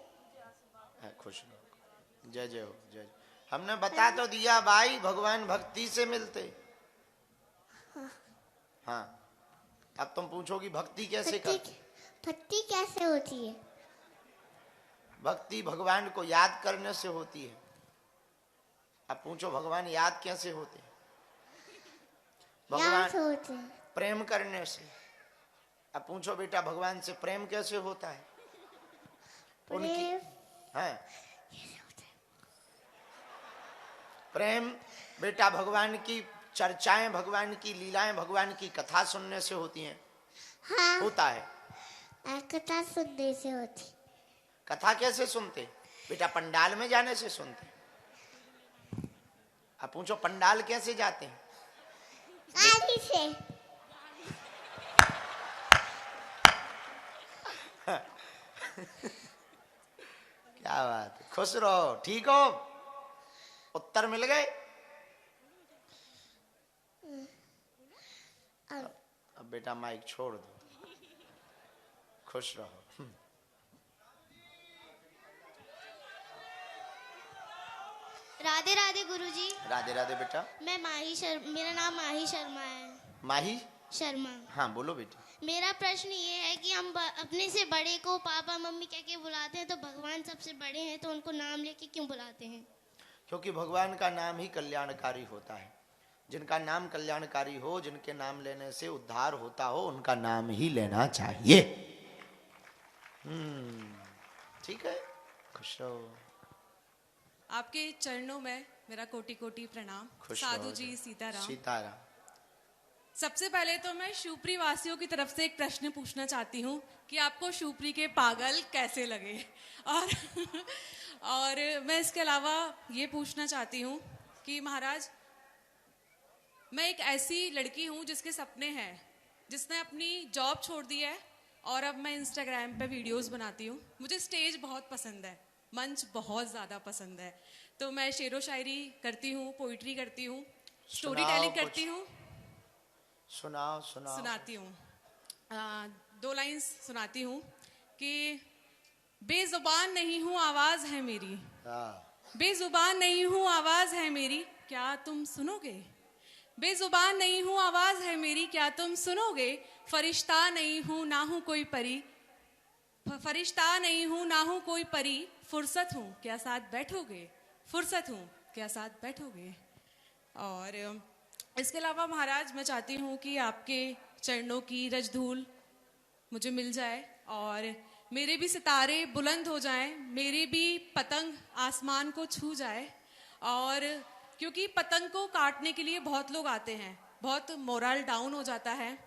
खुश रहो, जय जय हो, जय। हमने बता तो दिया भाई, भगवान भक्ति से मिलते। हाँ, अब तुम पूछोगी भक्ति कैसे कर? भक्ति कैसे होती है? भक्ति भगवान को याद करने से होती है। अब पूछो भगवान याद कैसे होते हैं? भगवान प्रेम करने से। अब पूछो बेटा भगवान से प्रेम कैसे होता है? उनकी हाँ प्रेम बेटा भगवान की चर्चाएं, भगवान की लीलाएं, भगवान की कथा सुनने से होती हैं। हाँ, होता है। कथा सुनने से होती। कथा कैसे सुनते? बेटा पंडाल में जाने से सुनते। अब पूछो पंडाल कैसे जाते हैं? गाड़ी से। क्या बात है, खुश रहो, ठीक हो? उत्तर मिल गए? अब बेटा माइक छोड़ दो, खुश रहो। राधे राधे गुरुजी। राधे राधे बेटा। मैं मेरा नाम माही शर्मा है। माही शर्मा। हाँ बोलो बेटा। मेरा प्रश्न ये है कि हम अपने से बड़े को पापा मम्मी कह के बुलाते हैं, तो भगवान सबसे बड़े हैं तो उनको नाम लेके क्यों बुलाते हैं? क्योंकि भगवान का नाम ही कल्याणकारी होता है। जिनका नाम कल्याणकारी हो, जिनके नाम लेने से उद्धार होता हो, उनका नाम ही लेना चाहिए। ठीक है, खुश रहो। आपके चरणों में मेरा कोटि कोटि प्रणाम। साधु जी सीताराम। सीताराम। सबसे पहले तो मैं शिवपुरी वासियों की तरफ से एक प्रश्न पूछना चाहती हूँ कि आपको शिवपुरी के पागल कैसे लगे, और मैं इसके अलावा ये पूछना चाहती हूँ कि महाराज, मैं एक ऐसी लड़की हूँ जिसके सपने हैं, जिसने अपनी जॉब छोड़ दी है और अब मैं इंस्टाग्राम पे वीडियोस बनाती हूँ। मुझे स्टेज बहुत पसंद है, मंच बहुत ज़्यादा पसंद है। तो मैं शेरो शायरी करती हूँ, पोइट्री करती हूँ, स्टोरी टेलिंग करती हूँ। सुनाती हूँ। 2 लाइन्स सुनाती हूँ कि बेजुबान नहीं हूँ आवाज़ है मेरी, बेजुबान नहीं हूँ आवाज़ है मेरी, क्या तुम सुनोगे? बेजुबान नहीं हूँ, आवाज है मेरी, क्या तुम सुनोगे? फरिश्ता नहीं हूँ, ना हूँ कोई परी, फरिश्ता नहीं हूँ, ना हूँ कोई परी, फुर्सत हूँ, क्या साथ बैठोगे? फुर्सत हूँ, क्या साथ बैठोगे? और इसके अलावा महाराज मैं चाहती हूँ कि आपके चरणों की रजधूल मुझे मिल जाए और मेरे भी सितारे बुलंद हो जाएं, मेरे भी पतंग आसमान को छू जाए। और क्योंकि पतंग को काटने के लिए बहुत लोग आते हैं, बहुत मोरल डाउन हो जाता है।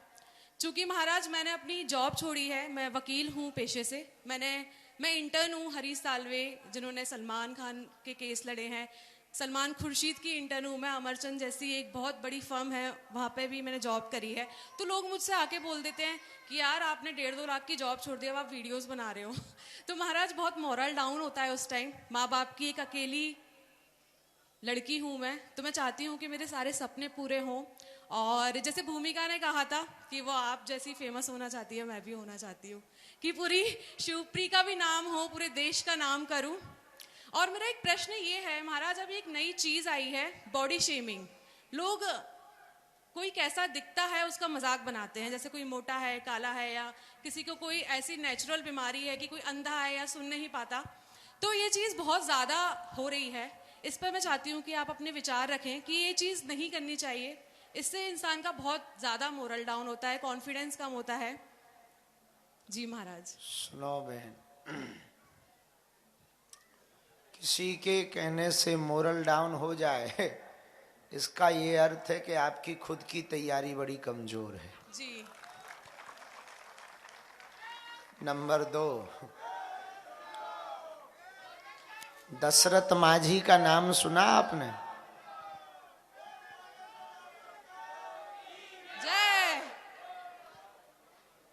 चूंकि महाराज मैंने अपनी जॉब छोड़ी है, मैं वकील हूँ पेशे से, मैं इंटर्न हूँ हरीश साल्वे जिन्होंने सलमान खान के केस लड़े हैं, सलमान खुर्शीद की इंटर्न हूँ मैं, अमरचंद जैसी एक बहुत बड़ी फर्म है वहाँ पे भी मैंने जॉब करी है। तो लोग मुझसे आके बोल देते हैं कि यार आपने 1.5-2 लाख की जॉब छोड़ दिया, अब आप वीडियोस बना रहे हो। तो महाराज बहुत मोरल डाउन होता है उस टाइम। माँ बाप की एक अकेली लड़की हूँ मैं, तो मैं चाहती हूँ कि मेरे सारे सपने पूरे हों। और जैसे भूमिका ने कहा था कि वो आप जैसी फेमस होना चाहती है, मैं भी होना चाहती हूँ कि पूरी शिवप्री का भी नाम हो, पूरे देश का नाम करूँ। और मेरा एक प्रश्न ये है महाराज, अभी एक नई चीज आई है बॉडी शेमिंग। लोग कोई कैसा दिखता है उसका मजाक बनाते हैं, जैसे कोई मोटा है, काला है, या किसी को कोई ऐसी नेचुरल बीमारी है कि कोई अंधा है या सुन नहीं पाता। तो ये चीज बहुत ज्यादा हो रही है, इस पर मैं चाहती हूँ कि आप अपने विचार रखें कि ये चीज नहीं करनी चाहिए। इससे इंसान का बहुत ज्यादा मोरल डाउन होता है, कॉन्फिडेंस कम होता है। जी महाराज। सुनो बहन, किसी के कहने से मोरल डाउन हो जाए इसका ये अर्थ है कि आपकी खुद की तैयारी बड़ी कमजोर है। जी। नंबर 2, दशरथ माझी का नाम सुना आपने? जय।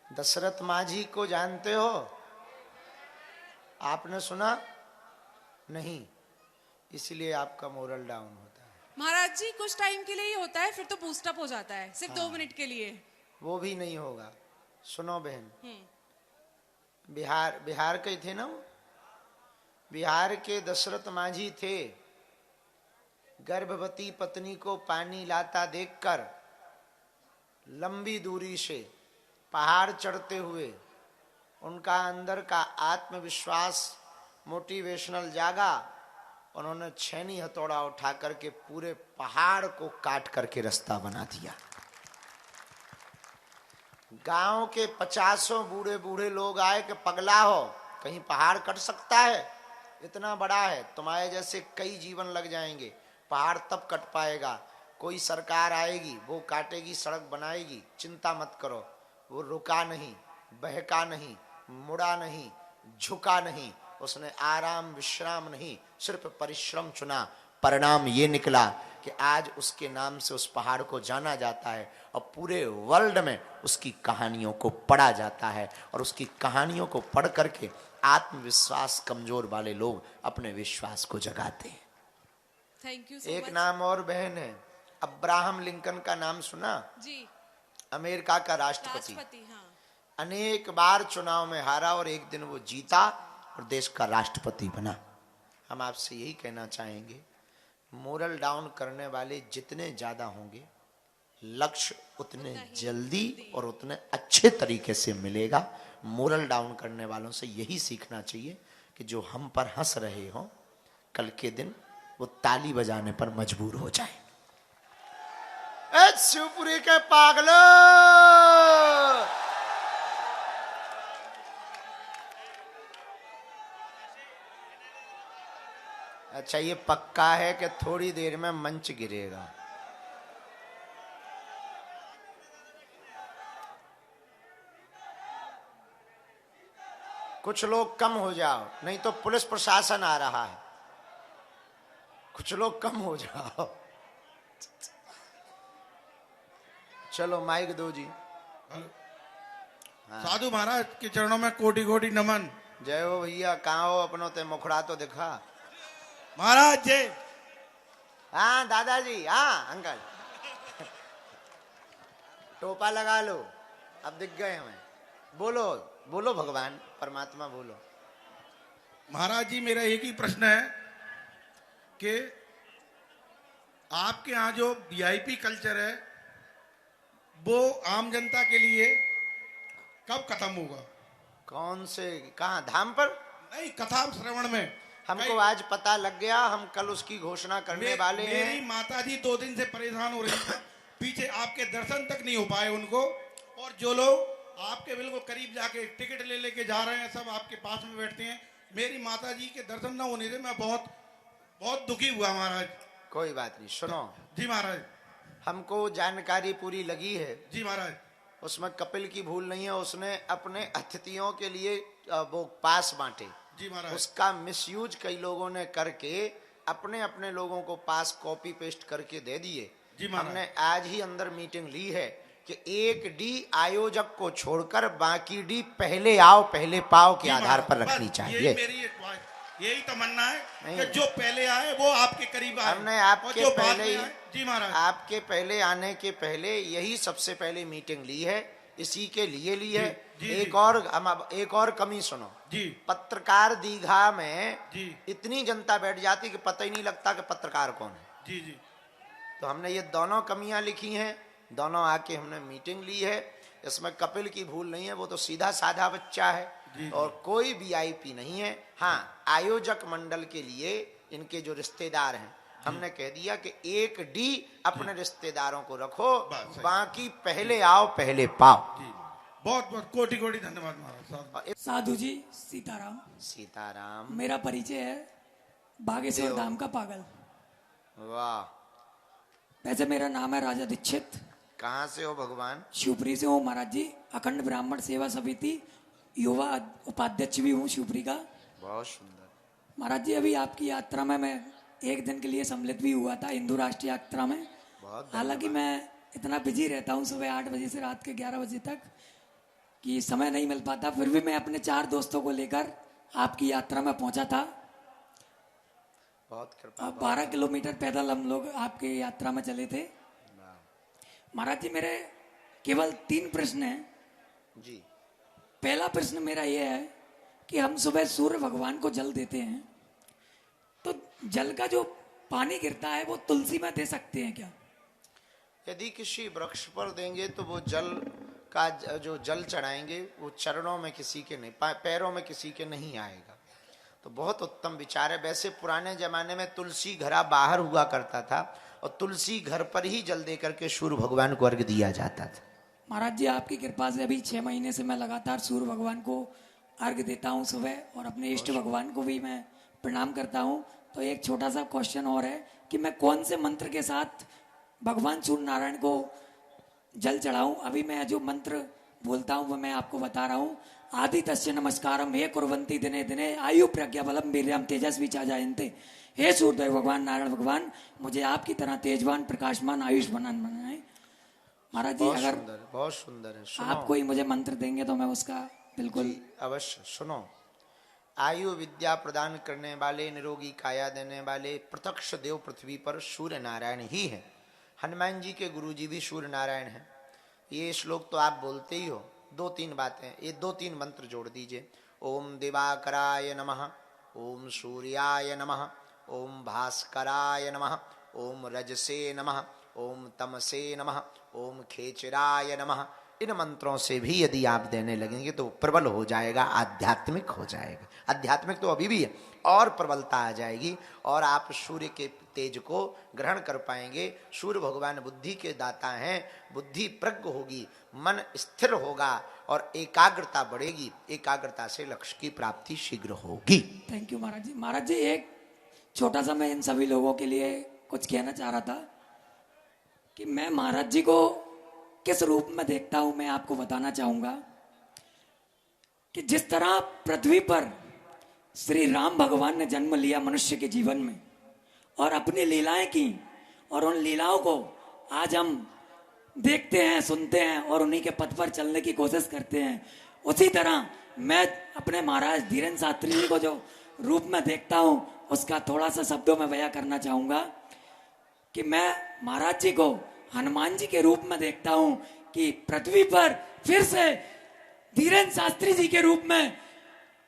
दशरथ माझी को जानते हो? आपने सुना नहीं, इसलिए आपका मोरल डाउन होता है। महाराज जी कुछ टाइम के लिए ही होता है, फिर तो बूस्टअप हो जाता है, सिर्फ 2 मिनट के लिए। वो भी नहीं होगा। सुनो बहन, बिहार के थे ना, बिहार के दशरथ माझी थे। गर्भवती पत्नी को पानी लाता देखकर लंबी दूरी से पहाड़ चढ़ते हुए उनका अंदर का आत्मविश्वास, मोटिवेशनल जागा। उन्होंने छेनी हथौड़ा उठा करके पूरे पहाड़ को काट करके रास्ता बना दिया। गांव के 50 बूढ़े बूढ़े लोग आए कि पगला हो, कहीं पहाड़ कट सकता है? इतना बड़ा है, तुम्हारे जैसे कई जीवन लग जाएंगे, पहाड़ तब कट पाएगा। कोई सरकार आएगी, वो काटेगी, सड़क बनाएगी, चिंता मत करो। वो रुका नहीं, बहका नहीं, मुड़ा नहीं, झुका नहीं, उसने आराम विश्राम नहीं, सिर्फ परिश्रम चुना। परिणाम ये निकला कि आज उसके नाम से उस पहाड़ को जाना जाता है और पूरे वर्ल्ड में उसकी कहानियों को पढ़ा जाता है। और उसकी कहानियों को पढ़ करके आत्मविश्वास कमजोर वाले लोग अपने विश्वास को जगाते हैं। Thank you. एक नाम और बहन है, अब्राहम लिंकन का नाम सुना? जी। अमेरिका का राष्ट्रपति। हाँ। अनेक बार चुनाव में हारा और एक दिन वो जीता और देश का राष्ट्रपति बना। हम आपसे यही कहना चाहेंगे, मोरल डाउन करने वाले जितने ज्यादा होंगे, लक्ष्य उतने जल्दी और उतने अच्छे तरीके से मिलेगा। मोरल डाउन करने वालों से यही सीखना चाहिए कि जो हम पर हंस रहे हो, कल के दिन वो ताली बजाने पर मजबूर हो जाए। शिवपुरी के पागलो, अच्छा ये पक्का है कि थोड़ी देर में मंच गिरेगा। कुछ लोग कम हो जाओ, नहीं तो पुलिस प्रशासन आ रहा है। कुछ लोग कम हो जाओ। चलो माइक दो जी। हाँ। साधु महाराज के चरणों में कोटि कोटि नमन। जय हो भैया, कहाँ हो अपनों ते मुखड़ा तो दिखा। महाराज जय। हाँ दादाजी, हाँ अंकल। टोपा लगा लो, अब दिख गए हमें। बोलो बोलो भगवान परमात्मा बोलो। महाराज जी मेरा एक ही प्रश्न है कि आपके यहाँ जो वीआईपी कल्चर है वो आम जनता के लिए कब खत्म होगा? कौन से, कहाँ, धाम पर? नहीं, कथा श्रवण में। हमको आज पता लग गया, हम कल उसकी घोषणा करने वाले हैं। मेरी माताजी 2 दिन से परेशान हो रही थी, पीछे आपके दर्शन तक नहीं हो पाए उनको, और जो लोग आपके बिल्कुल करीब जाके टिकट ले लेके जा रहे हैं सब आपके पास में बैठते हैं। मेरी माताजी के दर्शन न होने से मैं बहुत बहुत दुखी हुआ महाराज। कोई बात नहीं, सुनो जी महाराज। हमको जानकारी पूरी लगी है जी महाराज। उसमें कपिल की भूल नहीं है, उसने अपने अतिथियों के लिए वो पास बांटे जी महाराज। उसका मिसयूज कई लोगों ने करके अपने अपने लोगों को पास कॉपी पेस्ट करके दे दिए जी महाराज। हमने आज ही अंदर मीटिंग ली है कि 1 डी आयोजक को छोड़कर बाकी डी पहले आओ पहले पाओ के आधार पर रखनी चाहिए। यही तमन्ना है कि जो पहले आए वो आपके करीब आए। हमने आपके पहले जी महाराज, आपके पहले आने के पहले यही सबसे पहले मीटिंग ली है, इसी के लिए ली है। एक और कमी सुनो जी। पत्रकार दीघा में जी इतनी जनता बैठ जाती कि पता ही नहीं लगता कि पत्रकार कौन है। जी जी। तो हमने ये दोनों कमियां लिखी हैं, दोनों आके हमने मीटिंग ली है। इसमें कपिल की भूल नहीं है, वो तो सीधा साधा बच्चा है और कोई वीआईपी नहीं है। हाँ, आयोजक मंडल के लिए इनके जो रिश्तेदार हैं हमने कह दिया कि 1 डी अपने रिश्तेदारों को रखो, बाकी पहले आओ पहले पाओ। बहुत बहुत कोटि कोटि धन्यवाद महाराज। साधु जी सीताराम। सीताराम। मेरा परिचय है बागेश्वर धाम का पागल। वाह। वैसे मेरा नाम है राजा दीक्षित। कहाँ से हो भगवान? शिवपुरी से हूँ महाराज जी। अखंड ब्राह्मण सेवा समिति युवा उपाध्यक्ष भी हूँ शिवपुरी का। बहुत सुंदर महाराज जी। अभी आपकी यात्रा में मैं 1 दिन के लिए सम्मिलित भी हुआ था, हिंदू राष्ट्रीय यात्रा में। हालांकि मैं इतना बिजी रहता हूँ सुबह 8 बजे से रात के 11 बजे तक कि समय नहीं मिल पाता, फिर भी मैं अपने 4 दोस्तों को लेकर आपकी यात्रा में पहुंचा था। बहुत कृपा। 12 किलोमीटर पैदल हम लोग आपके यात्रा में चले थे। महाराज जी मेरे केवल 3 प्रश्न हैं जी। पहला प्रश्न मेरा यह है कि हम सुबह सूर्य भगवान को जल देते हैं, तो जल का जो पानी गिरता है वो तुलसी में दे सकते हैं क्या? यदि किसी वृक्ष पर देंगे तो वो जल का जो जल चढ़ाएंगे वो चरणों में किसी के नहीं, पैरों में किसी के नहीं आएगा। तो बहुत उत्तम विचार है। वैसे पुराने जमाने में तुलसी घड़ा बाहर हुआ करता था और तुलसी घर पर ही जल दे करके सूर्य भगवान को अर्घ दिया जाता था। महाराज जी आपकी कृपा से अभी 6 महीने से मैं लगातार सूर्य भगवान को अर्घ देता हूँ सुबह, और अपने इष्ट भगवान को भी मैं प्रणाम करता हूँ। तो एक छोटा सा क्वेश्चन और है कि मैं कौन से मंत्र के साथ भगवान सूर्य नारायण को जल चढ़ाऊं? अभी मैं जो मंत्र बोलता हूँ वो मैं आपको बता रहा हूँ। आदि तस्य नमस्कारम हे कुर्वन्ति दिने दिने आयु प्रज्ञा बलम वीर्यम तेजस्वी चा जायन्ते। हे सूर्यदेव भगवान नारायण भगवान, मुझे आपकी तरह तेजवान प्रकाशमान आयुष्मान बनाए। महाराज जी अगर बहुत सुंदर है, आप कोई मुझे मंत्र देंगे तो मैं उसका बिल्कुल अवश्य। सुनो, आयु विद्या प्रदान करने वाले, निरोगी काया देने वाले प्रत्यक्ष देव पृथ्वी पर सूर्य नारायण ही है। हनुमान जी के गुरु जी भी सूर्य नारायण हैं। ये श्लोक तो आप बोलते ही हो। 2-3 बातें, ये 2-3 मंत्र जोड़ दीजिए। ओम दिवाकराय नमः, ओम सूर्याय नमः, ओम भास्कराय नमः, ओम रजसे नमः, ओम तमसे नमः, ओम खेचराय नमः। इन मंत्रों से भी यदि आप देने लगेंगे तो प्रबल हो जाएगा, आध्यात्मिक हो जाएगा। आध्यात्मिक तो अभी भी है और प्रबलता आ जाएगी और आप सूर्य के तेज को ग्रहण कर पाएंगे। सूर्य भगवान बुद्धि के दाता हैं, बुद्धि प्रज्ञ होगी, मन स्थिर होगा और एकाग्रता बढ़ेगी। एकाग्रता से लक्ष्य की प्राप्ति शीघ्र होगी। थैंक यू महाराज जी। महाराज जी एक छोटा सा मैं इन सभी लोगों के लिए कुछ कहना चाह रहा था कि मैं महाराज जी को किस रूप में देखता हूं। मैं आपको बताना चाहूंगा कि जिस तरह पृथ्वी पर श्री राम भगवान ने जन्म लिया मनुष्य के जीवन में और अपनी लीलाएं की, और उन लीलाओं को आज हम देखते हैं, सुनते हैं और उन्हीं के पथ पर चलने की कोशिश करते हैं, उसी तरह मैं अपने महाराज धीरेन्द्र शास्त्री जी को जो रूप में देखता हूं उसका थोड़ा सा शब्दों में बयां करना चाहूंगा कि मैं महाराज जी को हनुमान जी के रूप में देखता हूं कि पृथ्वी पर फिर से धीरेन्द्र शास्त्री जी के रूप में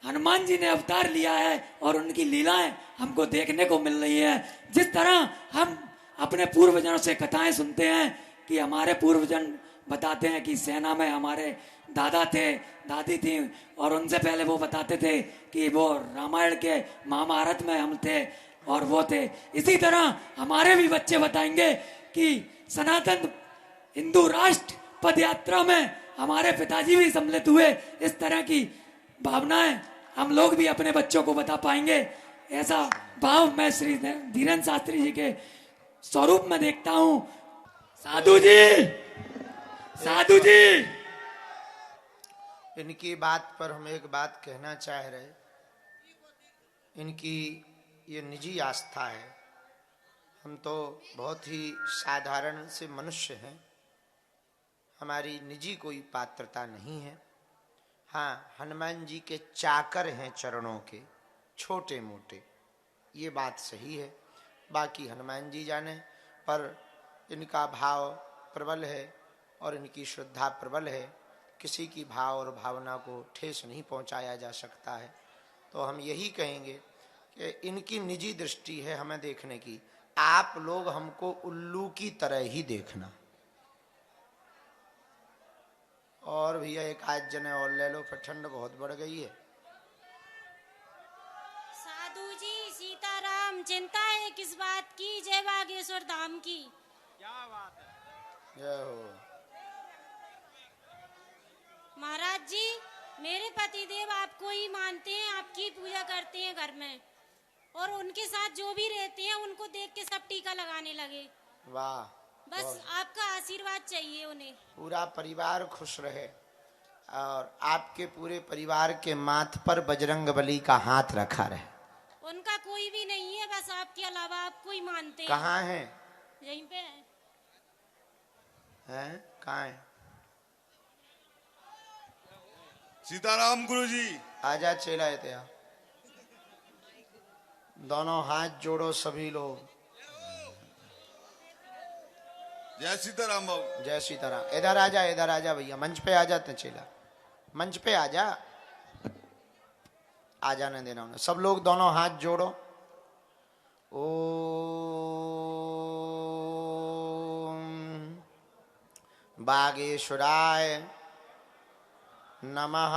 हनुमान जी ने अवतार लिया है और उनकी लीलाएं हमको देखने को मिल रही है। जिस तरह हम अपने पूर्वजों से कथाएं सुनते हैं कि हमारे पूर्वजन बताते हैं कि सेना में हमारे दादा थे, दादी थी, और उनसे पहले वो बताते थे कि वो रामायण के महाभारत में हम थे और वो थे। इसी तरह हमारे भी बच्चे बताएंगे कि सनातन हिंदू राष्ट्र पद यात्रा में हमारे पिताजी भी सम्मिलित हुए। इस तरह की भावनाएं हम लोग भी अपने बच्चों को बता पाएंगे। ऐसा भाव मैं श्री धीरेन्द्र शास्त्री जी के स्वरूप में देखता हूं। साधु जी, साधु जी, इनकी बात पर हम एक बात कहना चाह रहे, इनकी ये निजी आस्था है। हम तो बहुत ही साधारण से मनुष्य हैं, हमारी निजी कोई पात्रता नहीं है। हाँ, हनुमान जी के चाकर हैं चरणों के, छोटे मोटे, ये बात सही है। बाकी हनुमान जी जाने, पर इनका भाव प्रबल है और इनकी श्रद्धा प्रबल है। किसी की भाव और भावना को ठेस नहीं पहुंचाया जा सकता है। तो हम यही कहेंगे कि इनकी निजी दृष्टि है हमें देखने की। आप लोग हमको उल्लू की तरह ही देखना। और भैया एक आध जने और ले लो, फिर ठंड बहुत बढ़ गई है। साधु जी, सीताराम, चिंता है किस बात की? जय बागेश्वर धाम की। क्या बात है? जय हो महाराज जी, मेरे पतिदेव आपको ही मानते हैं, आपकी पूजा करते हैं घर में, और उनके साथ जो भी रहते हैं उनको देख के सब टीका लगाने लगे। वाह, बस आपका आशीर्वाद चाहिए उन्हें। पूरा परिवार खुश रहे और आपके पूरे परिवार के माथ पर बजरंग बली का हाथ रखा रहे। उनका कोई भी नहीं है, बस आपके अलावा आपको ही मानते हैं। कहाँ है? यहीं पे है। हैं? कहाँ है? सीताराम गुरुजी। आजा चेला है तेरा। दोनों हाथ जोड़ो सभी लोग। जय सीताराम बाबू। जय सीताराम। इधर आजा, इधर आजा भैया, मंच पे आ जाते चेला, मंच पे आजा। आ जाने देना उन्हें। सब लोग दोनों हाथ जोड़ो। ओम बागेश्वराय नमः।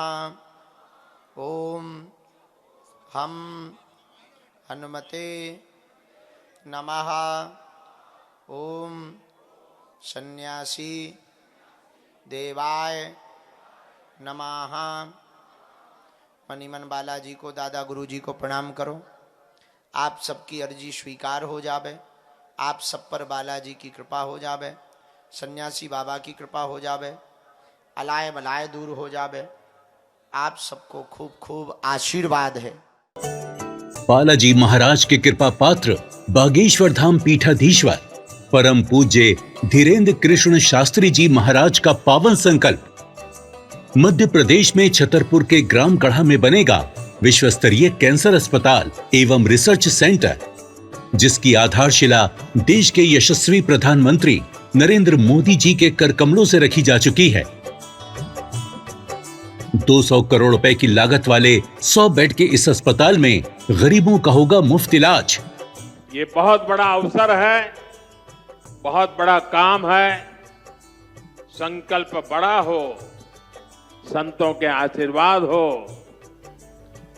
ओम हम हनुमते नमः। ओम सन्यासी देवाय नमः। मनीमन बालाजी को, दादा गुरुजी को प्रणाम करो। आप सबकी अर्जी स्वीकार हो जावे। आप सब पर बालाजी की कृपा हो जावे, सन्यासी बाबा की कृपा हो जावे, अलाय बलाय दूर हो जावे। आप सबको खूब खूब आशीर्वाद है। बालाजी महाराज के कृपा पात्र बागेश्वर धाम पीठाधीश्वर परम पूज्य धीरेन्द्र कृष्ण शास्त्री जी महाराज का पावन संकल्प। मध्य प्रदेश में छतरपुर के ग्राम गढ़ा में बनेगा विश्व स्तरीय कैंसर अस्पताल एवं रिसर्च सेंटर, जिसकी आधारशिला देश के यशस्वी प्रधानमंत्री नरेंद्र मोदी जी के कर कमलों से रखी जा चुकी है। 200 करोड़ रुपए की लागत वाले 100 बेड के इस अस्पताल में गरीबों का होगा मुफ्त इलाज। ये बहुत बड़ा अवसर है, बहुत बड़ा काम है। संकल्प बड़ा हो, संतों के आशीर्वाद हो,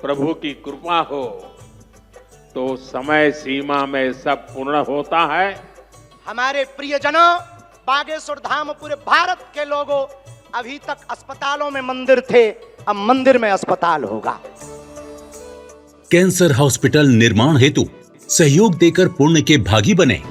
प्रभु की कृपा हो, तो समय सीमा में सब पूर्ण होता है। हमारे प्रियजनों, बागेश्वर धाम पूरे भारत के लोगों, अभी तक अस्पतालों में मंदिर थे, अब मंदिर में अस्पताल होगा। कैंसर हॉस्पिटल निर्माण हेतु सहयोग देकर पुण्य के भागी बने।